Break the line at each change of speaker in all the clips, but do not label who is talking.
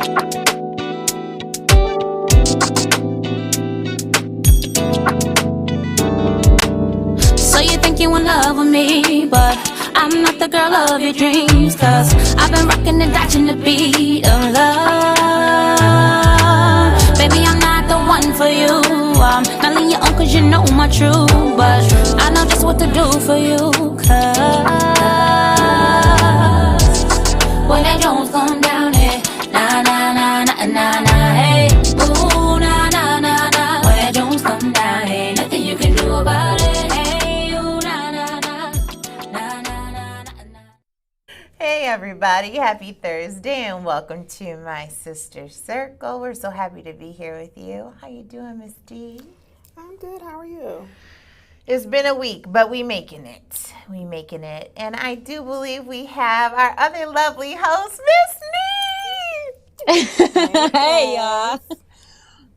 So you think you in love with me, but I'm not the girl of your dreams. Cause I've been rocking and dodging the beat of love. Baby, I'm not the one for you. I'm not letting you on cause you know my truth. But I know just what to do for you. Cause when that Jones come down, hey, na na na na na na, hey, ooh, na na na na. When that Jones come down, hey, nothing you can do about it, hey, ooh, na na na na na na na.
Hey everybody, happy Thursday and welcome to my sister circle. We're so happy to be here with you. How you doing, Miss D?
I'm good. How are you?
It's been a week, but we making it. We making it. And I do believe we have our other lovely host, Miss Nee.
Hey y'all.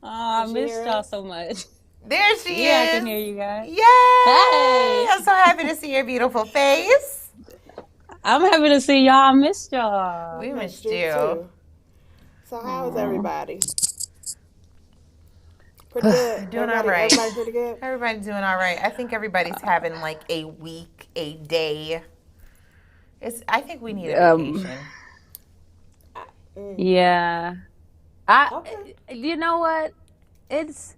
I missed y'all so much.
There she is.
Yeah, I can hear you guys.
Yay!
Hey.
I'm so happy to see your beautiful face.
I'm happy to see y'all. I missed y'all.
We missed
you
you.
too. So how is everybody? Pretty good.
Doing all right.
Everybody pretty good?
Everybody's doing all right. I think everybody's having like a week, a day. I think we need a vacation.
Yeah. You know what? It's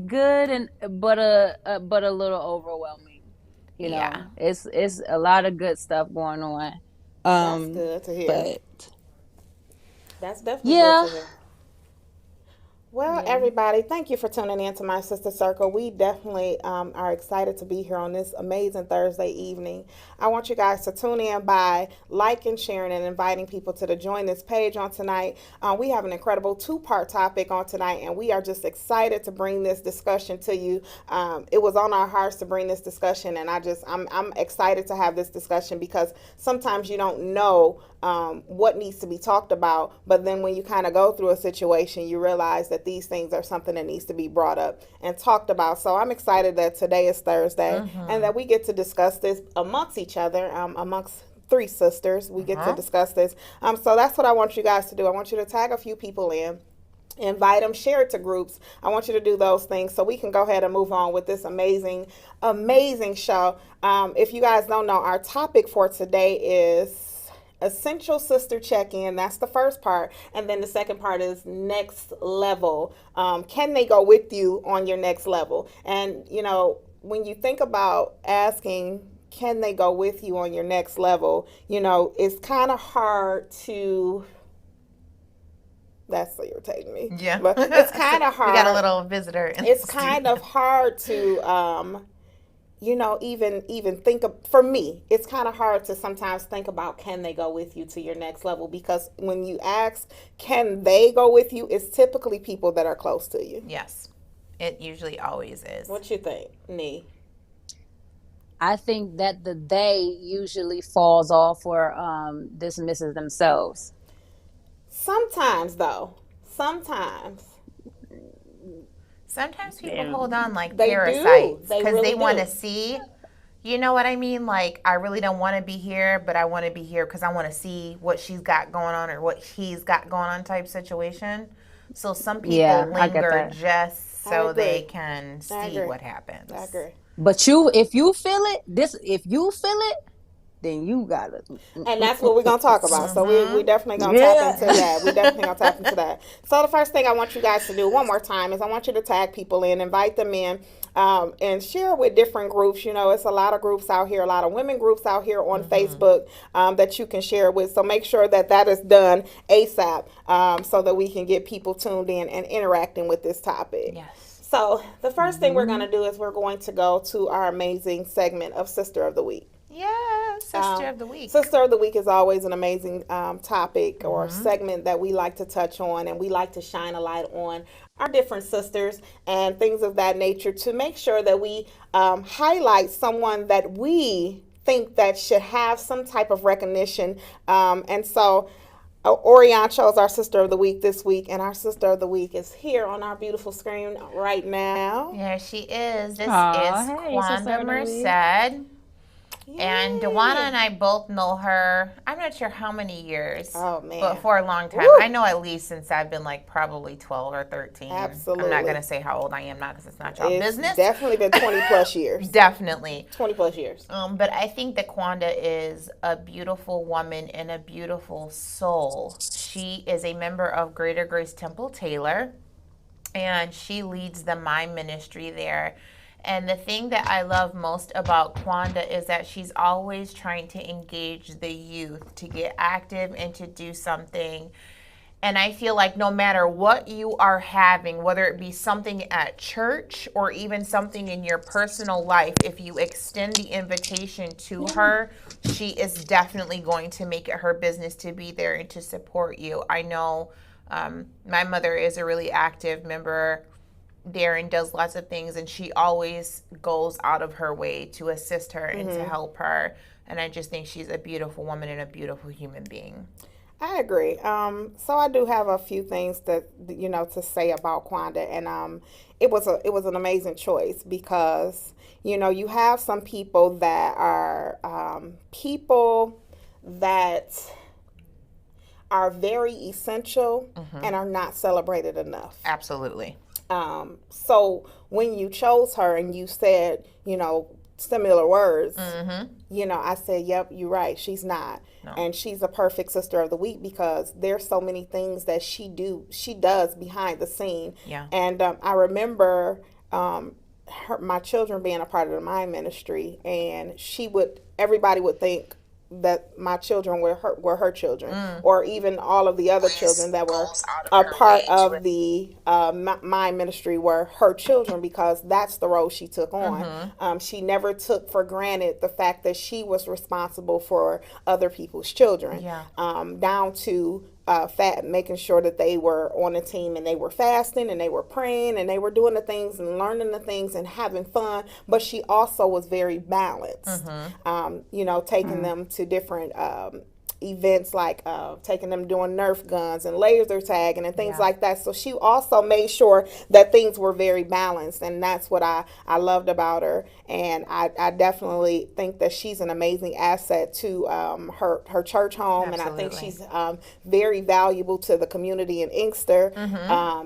good but a little overwhelming. You know.
Yeah.
It's a lot of good stuff going on.
That's good to hear.
But
That's definitely
yeah.
good to hear. Well, everybody, thank you for tuning in to My Sister Circle. We definitely are excited to be here on this amazing Thursday evening. I want you guys to tune in by liking, sharing, and inviting people to join this page on tonight. We have an incredible two-part topic on tonight, and we are just excited to bring this discussion to you. It was on our hearts to bring this discussion, and I'm excited to have this discussion because sometimes you don't know what needs to be talked about, but then when you kind of go through a situation, you realize that these things are something that needs to be brought up and talked about. So I'm excited that today is Thursday and that we get to discuss this amongst each other, amongst three sisters. We get to discuss this. So that's what I want you guys to do. I want you to tag a few people in. Invite them, share it to groups. I want you to do those things so we can go ahead and move on with this amazing show. If you guys don't know, our topic for today is Essential Sister Check-In. That's the first part. And then the second part is next level. Can they go with you on your next level? And, you know, when you think about asking, can they go with you on your next level? You know, it's kind of hard to... That's irritating me.
Yeah.
But it's kind of hard.
We got a little visitor in
It's
the
kind
studio.
of hard to... you know, even think of, for me, it's kind of hard to sometimes think about, can they go with you to your next level? Because when you ask, can they go with you, it's typically people that are close to you.
Yes. It usually always is.
What you think, Nee?
I think that the they usually falls off or dismisses themselves.
Sometimes, though. Sometimes
people hold on like
They do.
parasites
They
because
really
they want
do.
to see. You know what I mean? Like, I really don't want to be here, but I want to be here because I want to see what she's got going on or what he's got going on type situation. So some people
I get
linger
that.
just
I
so
agree.
they can see
agree.
what happens.
I agree.
But if you feel it, then you got it.
And that's what we're going to talk about. So we definitely going to tap into that. We definitely going to tap into that. So the first thing I want you guys to do one more time is I want you to tag people in, invite them in, and share with different groups. You know, it's a lot of groups out here, a lot of women groups out here on Facebook that you can share with. So make sure that is done ASAP so that we can get people tuned in and interacting with this topic.
Yes.
So the first thing we're going to do is we're going to go to our amazing segment of Sister of the Week.
Yes, Sister of the Week.
Sister of the Week is always an amazing topic or segment that we like to touch on, and we like to shine a light on our different sisters and things of that nature to make sure that we highlight someone that we think that should have some type of recognition. And so Orion chose our Sister of the Week this week, and our Sister of the Week is here on our beautiful screen right now.
There she is. This
Aw,
is
hey, Sister
Quanda
of the Week.
Merced. And Dewana and I both know her, I'm not sure how many years.
Oh, man.
But for a long time.
Woo.
I know at least since I've been like probably 12 or 13.
Absolutely.
I'm not going to say how old I am now because it's not y'all
It's
business.
definitely been 20 plus years.
Definitely.
20 plus years.
But I think that Quanda is a beautiful woman and a beautiful soul. She is a member of Greater Grace Temple Taylor, and she leads the Mind Ministry there. And the thing that I love most about Quanda is that she's always trying to engage the youth to get active and to do something. And I feel like no matter what you are having, whether it be something at church or even something in your personal life, if you extend the invitation to her, she is definitely going to make it her business to be there and to support you. I know my mother is a really active member there and does lots of things, and she always goes out of her way to assist her and to help her. And I just think she's a beautiful woman and a beautiful human being.
I agree. So I do have a few things that to say about Quanda, and it was an amazing choice because you have some people that are people that are very essential and are not celebrated enough.
Absolutely.
So when you chose her and you said, similar words, I said, yep, you're right. She's not. No. And she's a perfect sister of the week because there's so many things that she does behind the scene.
Yeah.
And I remember my children being a part of the Mind Ministry, and everybody would think that my children were her children, or even all of the other children that were a part of the Mind Ministry were her children, because that's the role she took on. She never took for granted the fact that she was responsible for other people's children, down to making sure that they were on a team and they were fasting and they were praying and they were doing the things and learning the things and having fun. But she also was very balanced, taking them to different events, like taking them doing Nerf guns and laser tagging and things like that. So she also made sure that things were very balanced, and that's what I loved about her. And I definitely think that she's an amazing asset to her church home.
Absolutely.
And I think she's very valuable to the community in Inkster.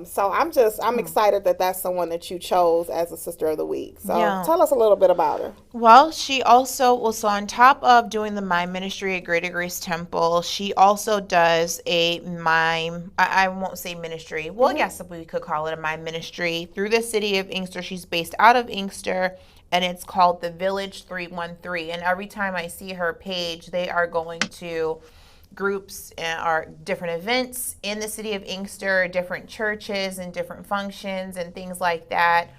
So I'm excited that that's someone that you chose as a Sister of the Week. So tell us a little bit about her.
Well, she also, so on top of doing the Mind Ministry at Greater Grace Temple, she also does a mime, I won't say ministry, well, yes, we could call it a mime ministry through the city of Inkster. She's based out of Inkster, and it's called the Village 313. And every time I see her page, they are going to groups or different events in the city of Inkster, different churches and different functions and things like that.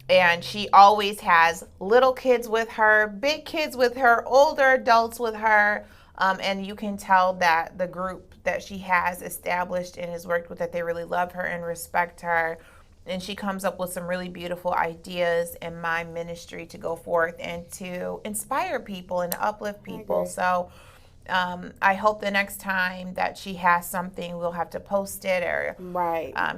And she always has little kids with her, big kids with her, older adults with her. And you can tell that the group that she has established and has worked with, that they really love her and respect her. And she comes up with some really beautiful ideas in my ministry to go forth and to inspire people and to uplift people. So I hope the next time that she has something, we'll have to post it or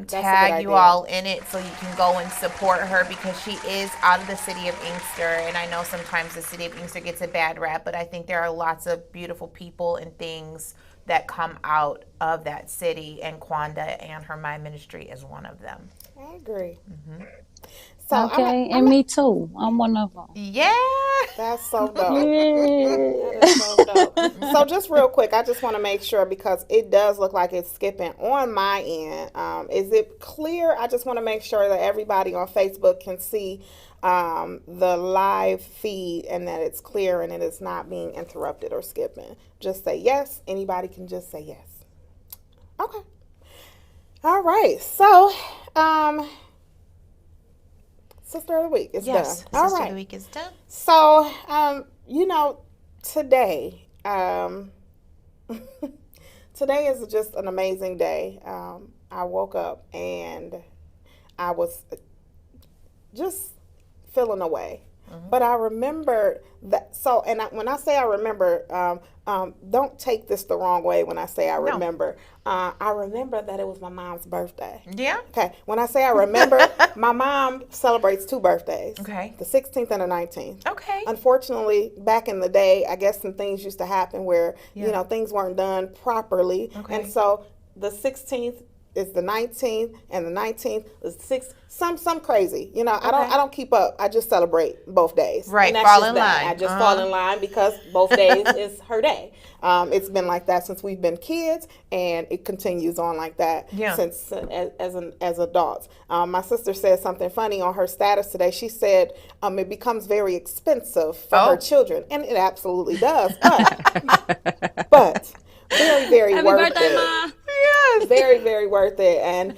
tag you all in it so you can go and support her, because she is out of the city of Inkster. And I know sometimes the city of Inkster gets a bad rap, but I think there are lots of beautiful people and things that come out of that city, and Quanda and her Mind Ministry is one of them.
I agree. So
and me too. I'm one of them.
Yeah.
That's so dope.
Yeah.
That is so dope. So just real quick, I just want to make sure, because it does look like it's skipping on my end. Is it clear? I just want to make sure that everybody on Facebook can see the live feed and that it's clear and it is not being interrupted or skipping. Just say yes. Anybody can just say yes. Okay. All right. So, Sister of the Week is done.
Sister of the Week is done.
So, today, today is just an amazing day. I woke up and I was just feeling away. But I remember that. So, and when I say I remember, don't take this the wrong way when I say I remember. I remember that it was my mom's birthday.
Yeah.
Okay. When I say I remember, my mom celebrates 2 birthdays.
Okay.
The 16th and the 19th.
Okay.
Unfortunately, back in the day, I guess some things used to happen where, you know, things weren't done properly.
Okay.
And so the 16th is the 19th and the 19th is the 6th. Some crazy. You know, I don't keep up. I just celebrate both days.
Right.
And that's
Fall
just
in
that.
line.
I just fall in line because both days is her day. It's been like that since we've been kids, and it continues on like that since as adults. My sister said something funny on her status today. She said it becomes very expensive for her children, and it absolutely does. But very, very
Happy
worth
birthday,
it.
Ma.
Yes. Very, very worth it. And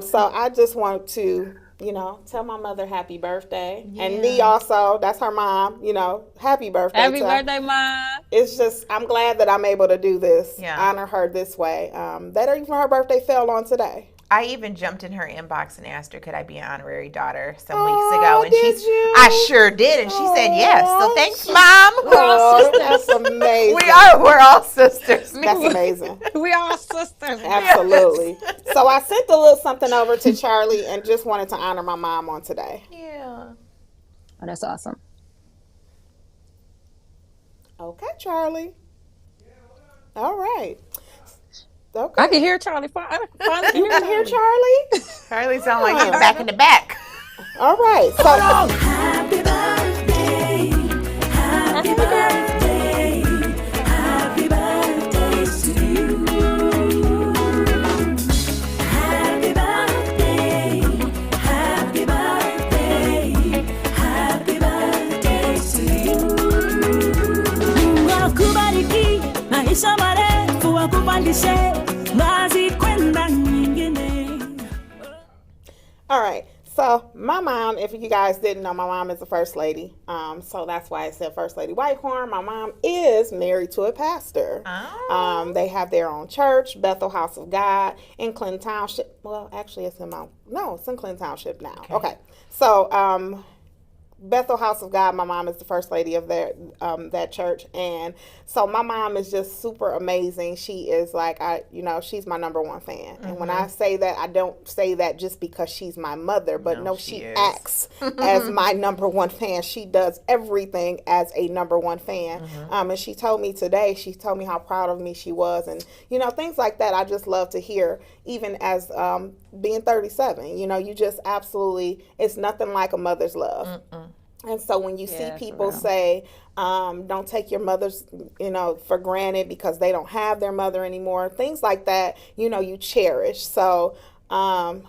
so I just want to, you know, tell my mother happy birthday. And Nee also, that's her mom, you know, happy birthday.
Happy birthday, Ma.
It's just, I'm glad that I'm able to do this,
Yeah.
honor her this way. That even her birthday fell on today.
I even jumped in her inbox and asked her, could I be an honorary daughter some
Oh,
weeks ago? And
did you?
I sure did. And she said yes. So thanks, Mom.
We're all sisters.
That's amazing.
We're all sisters.
That's amazing.
We all sisters.
Absolutely. So I sent a little something over to Charlie and just wanted to honor my mom on today.
Yeah.
Oh, that's awesome.
Okay, Charlie. All right. Okay.
I can hear Charlie.
You can hear Charlie?
Charlie sound like he's back in the back.
All right. So
Happy birthday. Happy birthday. Happy birthday to you. Happy birthday. Happy birthday. Happy birthday to you. Mungu akubariki maisha marefu akupandishe ngazi kwenda nyingine.
all right. So my mom, if you guys didn't know, my mom is the first lady. So that's why I said First Lady Whitehorn. My mom is married to a pastor.
Oh.
They have their own church, Bethel House of God, in Clinton Township. Well, actually, it's in it's in Clinton Township now. Okay. So Bethel House of God, my mom is the first lady of that church, and so my mom is just super amazing. She is like, she's my number one fan. And when I say that, I don't say that just because she's my mother, but no, she
is.
acts as my number one fan. She does everything as a number one fan. And she told me today, she told me how proud of me she was, and things like that. I just love to hear, even as being 37. You just absolutely, it's nothing like a mother's love. And so when you see people say, don't take your mothers, for granted because they don't have their mother anymore, things like that, you cherish. So I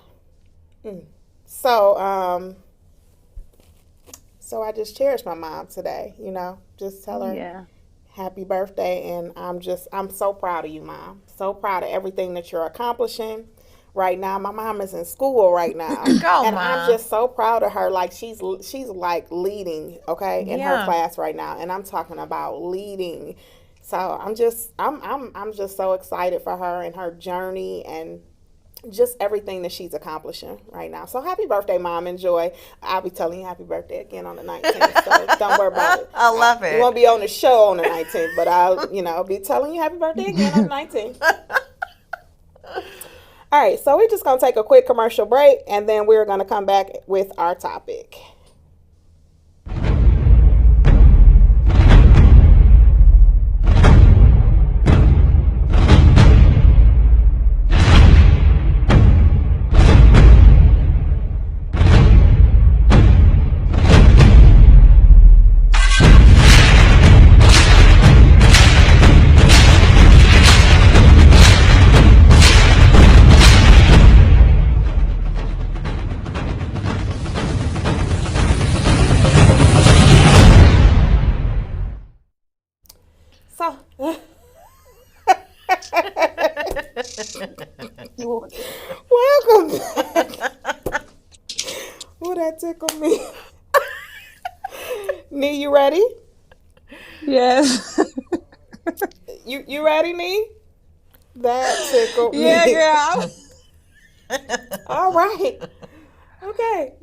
just cherish my mom today, just tell her happy birthday. And I'm so proud of you, Mom. So proud of everything that you're accomplishing. Right now, my mom is in school right now, and
Mom. I'm
just so proud of her. Like she's like leading, in her class right now, and I'm talking about leading. So I'm just so excited for her and her journey and just everything that she's accomplishing right now. So happy birthday, Mom. Enjoy. I'll be telling you happy birthday again on the 19th. So don't worry about it.
I love it.
You won't be on the show on the 19th, but I'll be telling you happy birthday again on the 19th. All right, so we're just going to take a quick commercial break, and then we're going to come back with our topic. So, welcome back. Ooh, that tickled me. Nee, you ready?
Yes.
You ready, Nee? That tickled me.
Yeah, girl.
All right. Okay.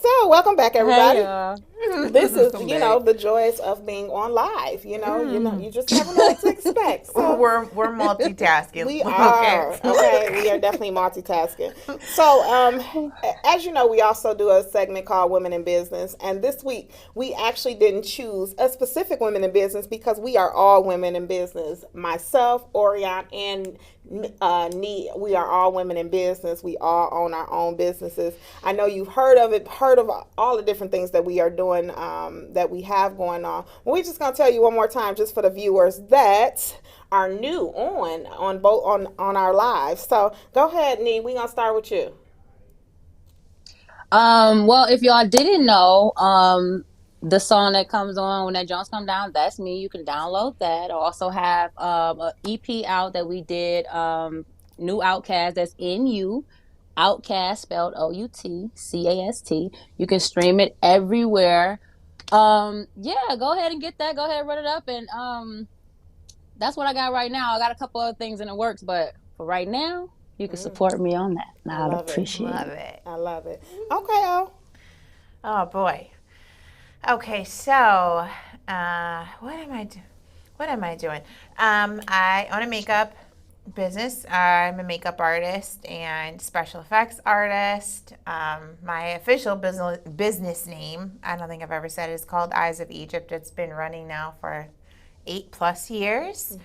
So, welcome back, everybody.
Hey, y'all.
This is,
Welcome
you know,
back.
the joys of being on live. You know, you just never know what to expect. So,
We're multitasking.
we are. Okay, we are definitely multitasking. So, as you know, we also do a segment called Women in Business. And this week, we actually didn't choose a specific women in business because we are all women in business. Myself, Orion, and Nee, we are all women in business. We all own our own businesses. I know you've heard of it, heard of all the different things that we are doing, that we have going on. Well, we're just gonna tell you one more time, just for the viewers that are new on our lives. So go ahead, Nee. We're gonna start with you.
Well, if y'all didn't know, the song that comes on when that Jones come down, that's me. You can download that. I also have a EP out that we did, new Outcast, that's in you. Outcast spelled OUTCAST. You can stream it everywhere. Yeah, go ahead and get that. Go ahead and run it up, and that's what I got right now. I got a couple other things in the works, but for right now, you can support me on that. And
I
I'd
love it.
appreciate
Love
it.
it.
I love it. Okay, oh.
Oh boy. Okay, so what am I doing? What am I doing? I own a makeup business. I'm a makeup artist and special effects artist. My official business name, I don't think I've ever said it, is called Eyes of Egypt. It's been running now for 8+ years.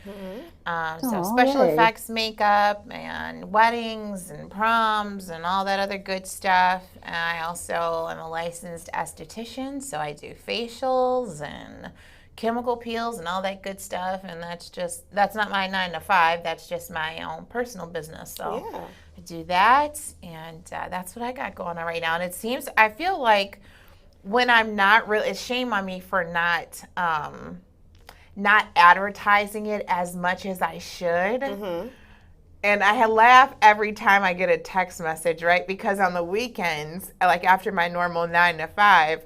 So special
yay.
effects makeup and weddings and proms and all that other good stuff. And I also am a licensed esthetician, so I do facials and chemical peels and all that good stuff. And that's not my 9 to 5. That's just my own personal business. So
Yeah.
I do that, and that's what I got going on right now. And I feel like when I'm not really, it's shame on me for not advertising it as much as I should. And I laugh every time I get a text message, right? Because on the weekends, like after my normal 9 to 5,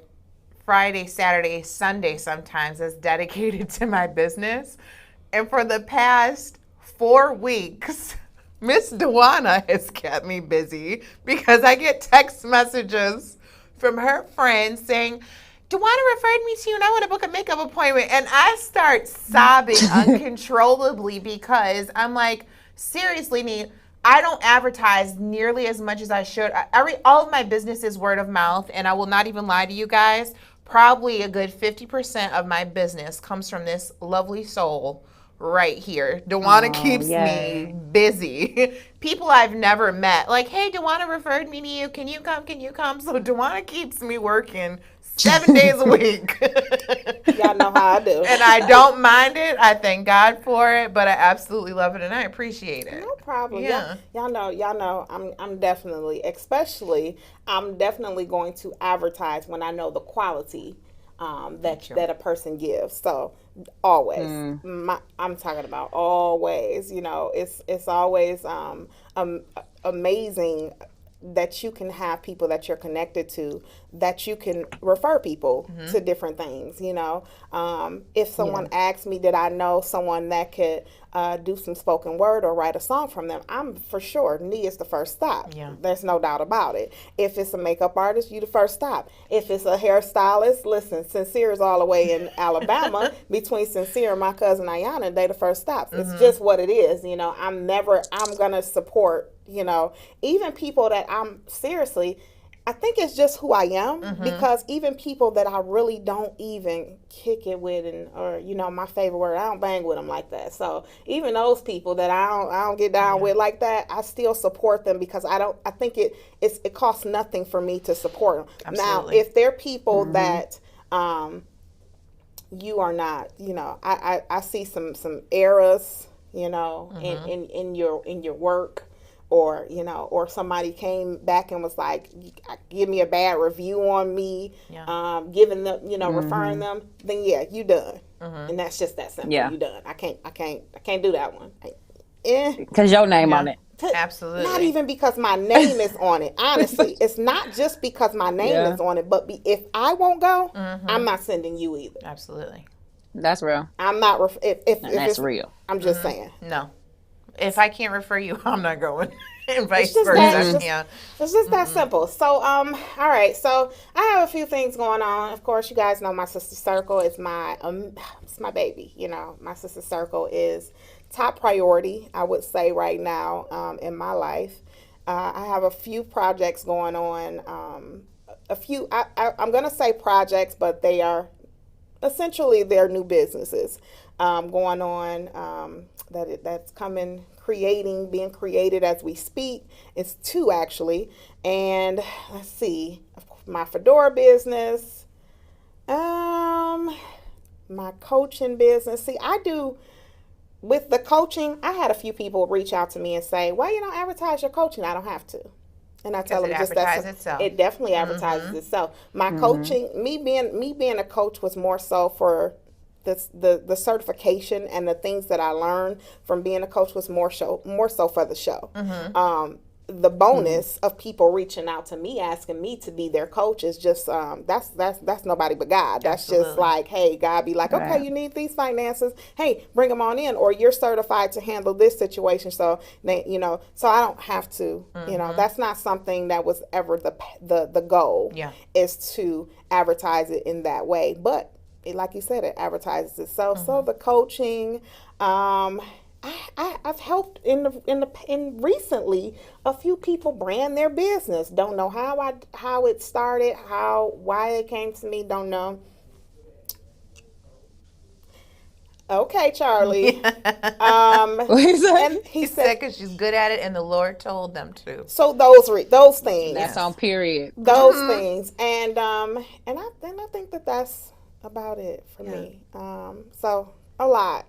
Friday, Saturday, Sunday sometimes is dedicated to my business. And for the past 4 weeks, Miss Dewana has kept me busy because I get text messages from her friends saying, Dewana referred me to you and I want to book a makeup appointment. And I start sobbing uncontrollably because I'm like, seriously, Nee, I don't advertise nearly as much as I should. All of my business is word of mouth, and I will not even lie to you guys. Probably a good 50% of my business comes from this lovely soul right here. Dewana keeps me busy. People I've never met, like, hey, Dewana referred me to you. Can you come? Can you come? So Dewana keeps me working 7 days a week.
Y'all know how I do.
And I don't mind it. I thank God for it, but I absolutely love it and I appreciate it.
No problem.
Yeah.
Y'all know. I'm definitely going to advertise when I know the quality that a person gives. So always, I'm talking about always. You know, it's always amazing that you can have people that you're connected to, that you can refer people to different things, you know. If someone asks me, did I know someone that could do some spoken word or write a song from them, I'm for sure, Nee is the first stop.
Yeah.
There's no doubt about it. If it's a makeup artist, you the first stop. If it's a hairstylist, listen, Sincere is all the way in Alabama. Between Sincere and my cousin Ayana, they the first stops. It's just what it is, you know. I'm gonna support, you know, even people that I think it's just who I am, because even people that I really don't even kick it with, or you know, my favorite word, I don't bang with them like that. So even those people that I don't get down with like that, I still support them because I think it costs nothing for me to support them.
Absolutely.
Now, if they're people that you are not, you know, I see some errors, you know, in your work. Or, you know, or somebody came back and was like, give me a bad review on me, giving them, you know, referring them, then yeah, you done. And that's just that simple.
Yeah.
You done. I can't do that one.
Because your name on it.
Absolutely.
Not even because my name is on it. Honestly, it's not just because my name is on it, but if I won't go, I'm not sending you either.
Absolutely.
That's real.
I'm not. If
That's real.
I'm just saying.
No. if I can't refer you, I'm not going, and vice
just
versa.
that- it's just-
Yeah.
It's just that simple. So, all right. So I have a few things going on. Of course, you guys know my sister circle is it's my baby. You know, my sister circle is top priority, I would say, right now in my life. I have a few projects going on. I'm going to say projects, but they are essentially they're new businesses going on that's being created as we speak. It's two actually, and let's see, my Fedora business, my coaching business. See, I do. With the coaching, I had a few people reach out to me and say, "Why you don't advertise your coaching?" I don't have to, and I tell them
it
just
advertises itself.
It definitely advertises itself. My coaching, me being a coach, was more so for the certification and the things that I learned from being a coach was more so for the show. The bonus of people reaching out to me asking me to be their coach is just that's nobody but God. That's just like, hey, God be like, okay, you need these finances, hey, bring them on in, or you're certified to handle this situation. So so I don't have to, that's not something that was ever the goal.
Yeah,
is to advertise it in that way, but like you said, it advertises itself. So the coaching, I've helped in recently a few people brand their business. Don't know how it started, why it came to me. Don't know. Okay, Charlie. And
he said because she's good at it, and the Lord told them to.
So those things.
That's on period.
Those things, and I think that's about it for me. So a lot.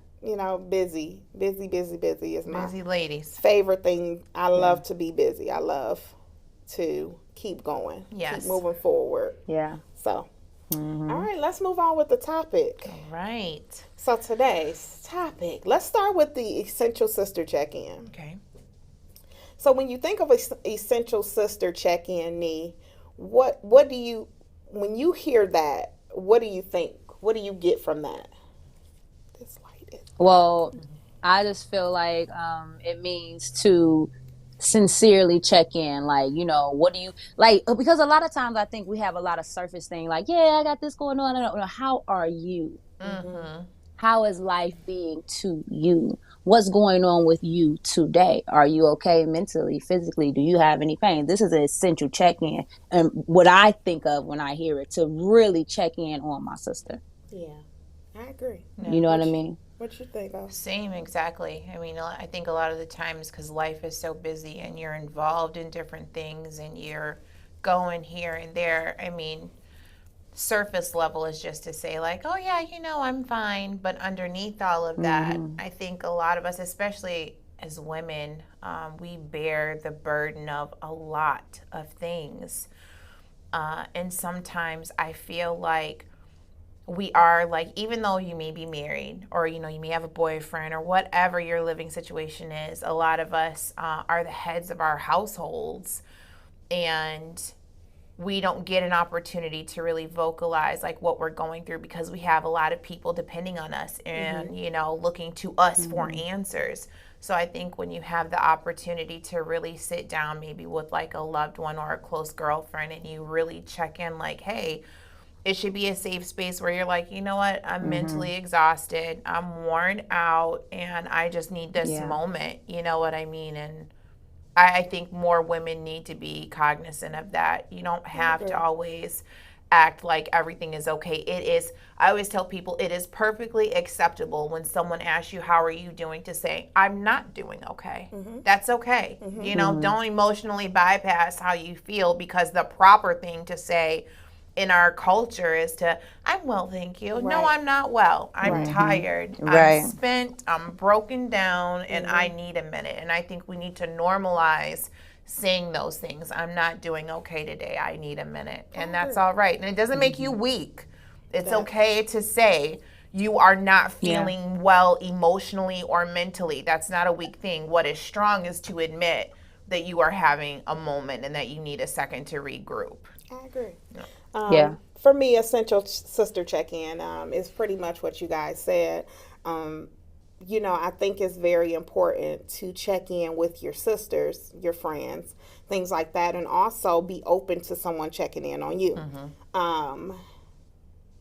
Busy is my
Busy ladies.
favorite thing. I love to be busy. I love to keep going.
Yes.
Keep moving forward.
Yeah.
So, all right, let's move on with the topic.
Right.
So today's topic, let's start with the Essential Sister check-in.
Okay.
So when you think of Essential Sister check-in, Nee, when you hear that, what do you think? What do you get from that? This light is.
Well, I just feel like it means to sincerely check in. Like, what do you like? Because a lot of times I think we have a lot of surface thing. Like, yeah, I got this going on. I don't know. How are you? How is life being to you? What's going on with you today? Are you okay mentally, physically? Do you have any pain? This is an essential check-in. And what I think of when I hear it, to really check in on my sister.
Yeah, I agree.
You know what I mean?
What you think of?
Same, exactly. I mean, I think a lot of the times because life is so busy and you're involved in different things and you're going here and there. I mean, surface level is just to say like, oh yeah, I'm fine. But underneath all of that, I think a lot of us, especially as women, we bear the burden of a lot of things. And sometimes I feel like we are like, even though you may be married or, you may have a boyfriend or whatever your living situation is, a lot of us are the heads of our households, and we don't get an opportunity to really vocalize like what we're going through because we have a lot of people depending on us and, looking to us for answers. So I think when you have the opportunity to really sit down maybe with like a loved one or a close girlfriend and you really check in like, hey, it should be a safe space where you're like, you know what, I'm mentally exhausted, I'm worn out, and I just need this moment. You know what I mean? And I think more women need to be cognizant of that. You don't have to always act like everything is okay. I always tell people it is perfectly acceptable when someone asks you, how are you doing, to say, I'm not doing okay. That's okay. Don't emotionally bypass how you feel, because the proper thing to say in our culture is to, I'm well, thank you. Right. No, I'm not well. I'm tired. I'm spent. I'm broken down, and I need a minute. And I think we need to normalize saying those things. I'm not doing okay today. I need a minute. And that's all right. And it doesn't make you weak. It's okay to say you are not feeling well emotionally or mentally. That's not a weak thing. What is strong is to admit that you are having a moment and that you need a second to regroup.
I agree.
Yeah.
For me, Essential Sister check-in is pretty much what you guys said. I think it's very important to check in with your sisters, your friends, things like that, and also be open to someone checking in on you.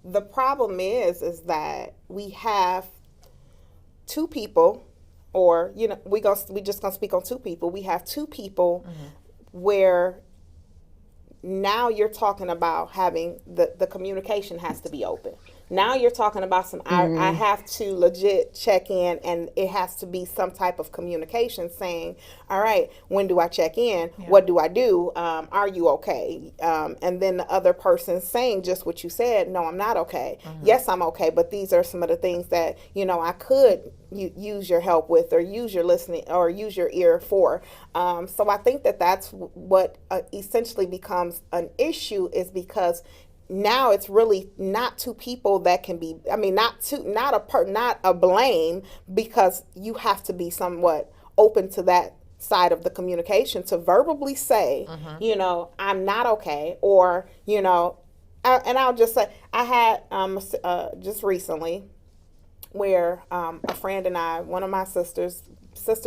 The problem is that we have two people, or we just gonna speak on two people. We have two people where now you're talking about having the communication has to be open. Now you're talking about I have to legit check in, and it has to be some type of communication saying, all right, when do I check in? Yeah. What do I do? Are you okay? And then the other person saying just what you said, no, I'm not okay. Yes, I'm okay, but these are some of the things that, I could use your help with, or use your listening, or use your ear for. So I think that that's what essentially becomes an issue, is because now it's really not two people that can be, not a blame, because you have to be somewhat open to that side of the communication to verbally say, I'm not okay, or, and I'll just say, I had just recently where a friend and I, one of my sister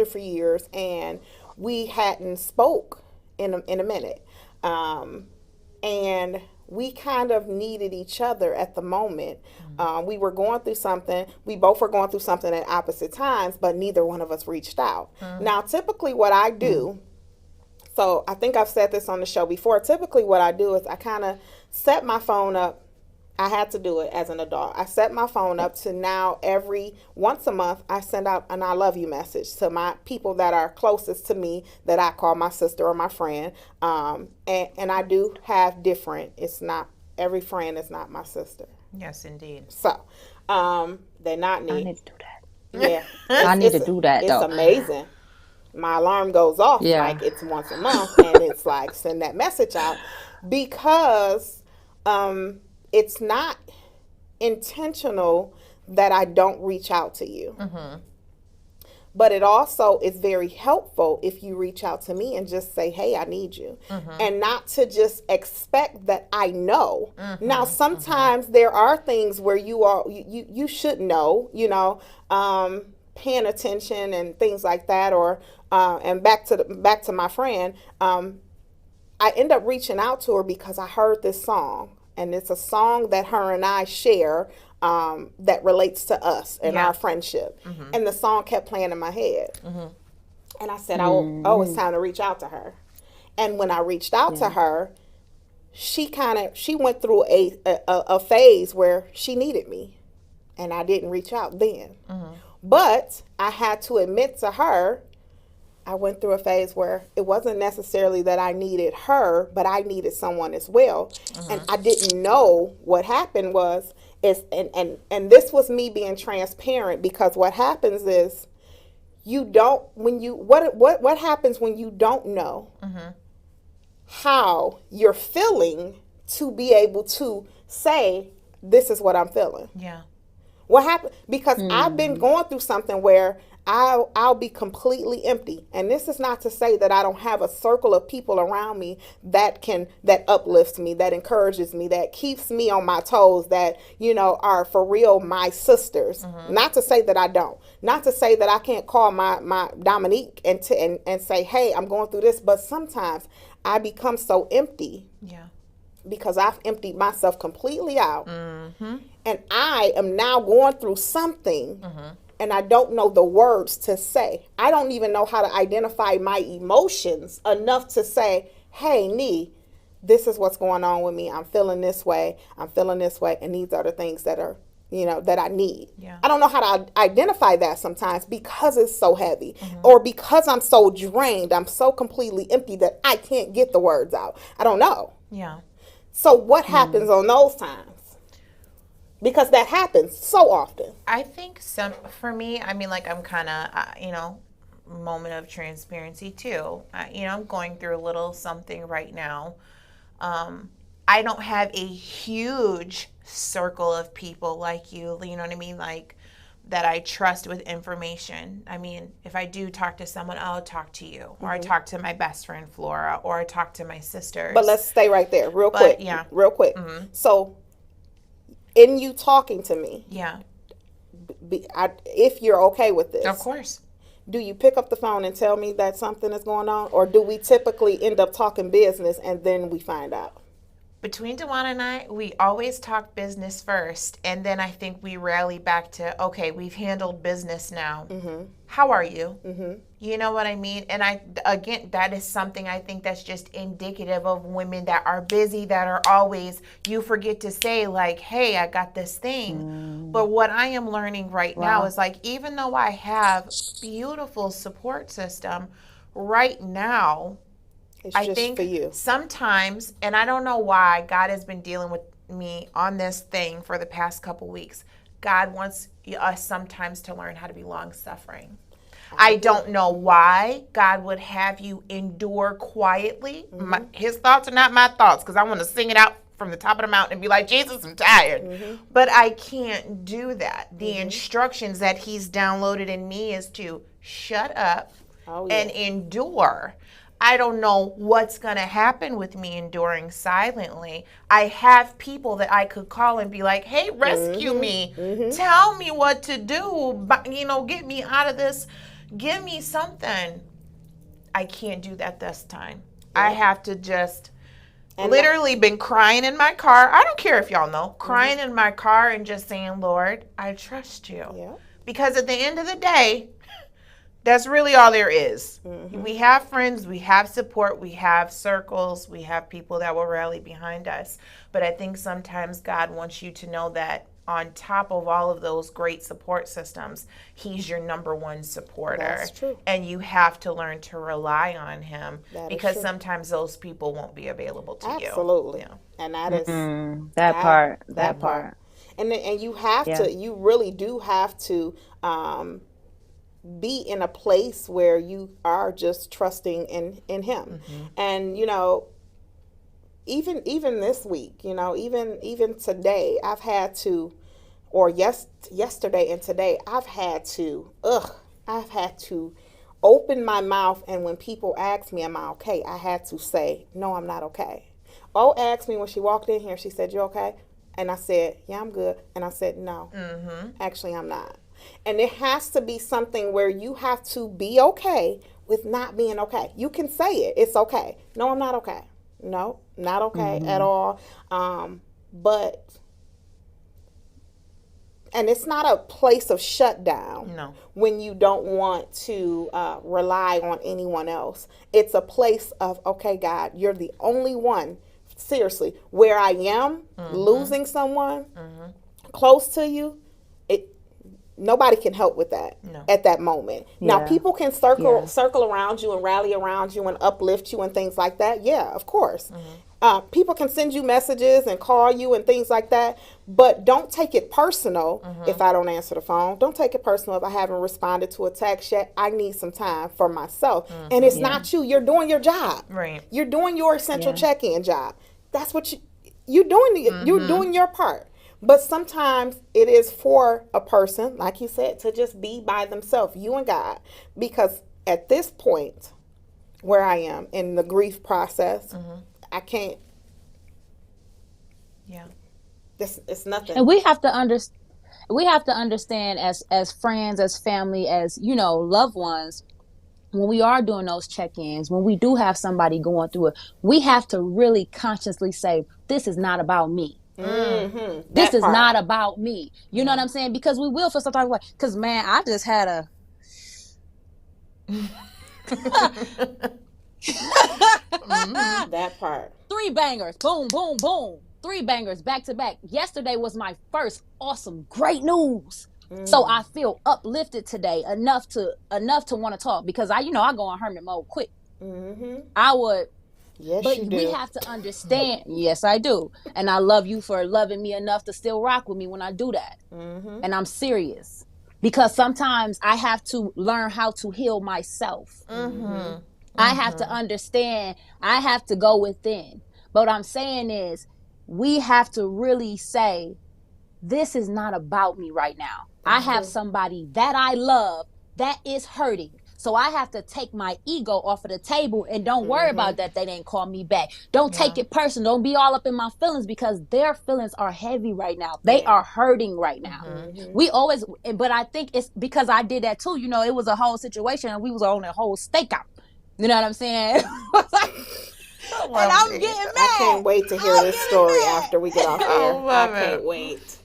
for years, and we hadn't spoke in a minute, and we kind of needed each other at the moment. We were going through something. We both were going through something at opposite times, but neither one of us reached out. Now, typically what I do, so I think I've said this on the show before, typically what I do is I kind of set my phone up. I had to do it as an adult. I set my phone up to now once a month, I send out an I love you message to my people that are closest to me, that I call my sister or my friend. And I do have different, every friend is not my sister.
Yes, indeed.
So, they're not neat.
I need to do that.
Yeah.
I need to do that, though.
It's amazing. My alarm goes off like it's once a month, and it's like, send that message out, because, it's not intentional that I don't reach out to you. But it also is very helpful if you reach out to me and just say, hey, I need you. And not to just expect that I know. Now, sometimes there are things where you should know, paying attention and things like that. Or and back to my friend, I end up reaching out to her because I heard this song. And it's a song that her and I share that relates to us and our friendship. And the song kept playing in my head. And I said, oh, it's time to reach out to her. And when I reached out to her, she went through a phase where she needed me. And I didn't reach out then. But I had to admit to her, I went through a phase where it wasn't necessarily that I needed her, but I needed someone as well. And I didn't know what happened and this was me being transparent, because what happens is what happens when you don't know how you're feeling to be able to say, this is what I'm feeling.
Yeah.
What happened? Because I've been going through something where I'll be completely empty. And this is not to say that I don't have a circle of people around me that uplifts me, that encourages me, that keeps me on my toes, that, are for real my sisters. Not to say that I don't. Not to say that I can't call my Dominique and say, hey, I'm going through this. But sometimes I become so empty. Yeah. Because I've emptied myself completely out. And I am now going through something. And I don't know the words to say. I don't even know how to identify my emotions enough to say, hey, Nee, this is what's going on with me. I'm feeling this way. And these are the things that are, that I need. Yeah. I don't know how to identify that sometimes, because it's so heavy, or because I'm so drained. I'm so completely empty that I can't get the words out. I don't know. Yeah. So what happens on those times? Because that happens so often.
I think for me, I'm kind of, moment of transparency too. I'm going through a little something right now. I don't have a huge circle of people like you know what I mean? Like, that I trust with information. If I do talk to someone, I'll talk to you, or I talk to my best friend, Flora, or I talk to my sisters.
But let's stay right there real quick. So, in you talking to me, if you're okay with this.
Of course.
Do you pick up the phone and tell me that something is going on, or do we typically end up talking business and then we find out?
Between Dewan and I, we always talk business first, and then I think we rally back to, okay, we've handled business now. How are you? You know what I mean? And again, that is something I think that's just indicative of women that are busy, that are always, you forget to say like, hey, I got this thing. But what I am learning right now is like, even though I have beautiful support system right now,
It's
I
just
think
for you.
sometimes, and I don't know why, God has been dealing with me on this thing for the past couple weeks. God wants us sometimes to learn how to be long suffering. I don't know why God would have you endure quietly. His thoughts are not my thoughts, because I want to sing it out from the top of the mountain and be like, Jesus, I'm tired. But I can't do that. The instructions that he's downloaded in me is to shut up and endure. I don't know what's going to happen with me enduring silently. I have people that I could call and be like, hey, rescue me. Tell me what to do. But, get me out of this. Give me something. I can't do that this time. I have to just literally been crying in my car. I don't care if y'all know. Crying in my car and just saying, Lord, I trust you.
Yeah.
Because at the end of the day, that's really all there is. We have friends, we have support, we have circles, we have people that will rally behind us. But I think sometimes God wants you to know that on top of all of those great support systems, he's your number one supporter.
That's true.
And you have to learn to rely on him,
That is
because
true.
sometimes those people won't be available to you.
Absolutely.
Yeah.
And that is
That part.
And you have to, you really do have to be in a place where you are just trusting in him. And even this week, even today, I've had to, or yesterday and today, I've had to open my mouth, and when people ask me, am I okay? I had to say, no, I'm not okay. Oh, asked me when she walked in here, she said, you okay? And I said, yeah, I'm good. And I said, no, actually, I'm not. And it has to be something where you have to be okay with not being okay. You can say it. It's okay. No, I'm not okay. No, not okay at all. And it's not a place of shutdown.
No.
When you don't want to rely on anyone else. It's a place of, okay, God, you're the only one, seriously, where I am losing someone close to you. Nobody can help with that at that moment. Now, people can circle around you and rally around you and uplift you and things like that. Yeah, of course. People can send you messages and call you and things like that. But don't take it personal if I don't answer the phone. Don't take it personal if I haven't responded to a text yet. I need some time for myself. And it's not you. You're doing your job.
Right.
You're doing your essential check-in job. That's what you're doing. You're doing your part. But sometimes it is for a person, like you said, to just be by themselves, you and God. Because at this point where I am in the grief process, I can't.
Yeah.
It's nothing.
And we have to understand as friends, as family, as loved ones, when we are doing those check-ins, when we do have somebody going through it, we have to really consciously say, this is not about me. This is not about me. You know what I'm saying? Because we will feel some type of way. Because, man, I just had a
that part.
3 bangers. Boom, boom, boom. 3 bangers back to back. Yesterday was my first awesome, great news. So I feel uplifted today enough to want to talk, because I go in hermit mode quick. I would.
Yes,
But
you do.
we have to understand. Yes, I do. And I love you for loving me enough to still rock with me when I do that. And I'm serious. Because sometimes I have to learn how to heal myself. I have to understand. I have to go within. But what I'm saying is, we have to really say, this is not about me right now. I have somebody that I love that is hurting. So I have to take my ego off of the table and don't worry about that they didn't call me back. Don't take it personal. Don't be all up in my feelings, because their feelings are heavy right now. They are hurting right now. We always, but I think it's because I did that too. You know, it was a whole situation and we was on a whole stakeout. You know what I'm saying? And I'm getting mad.
I can't wait to hear this story after we get off air. I can't wait.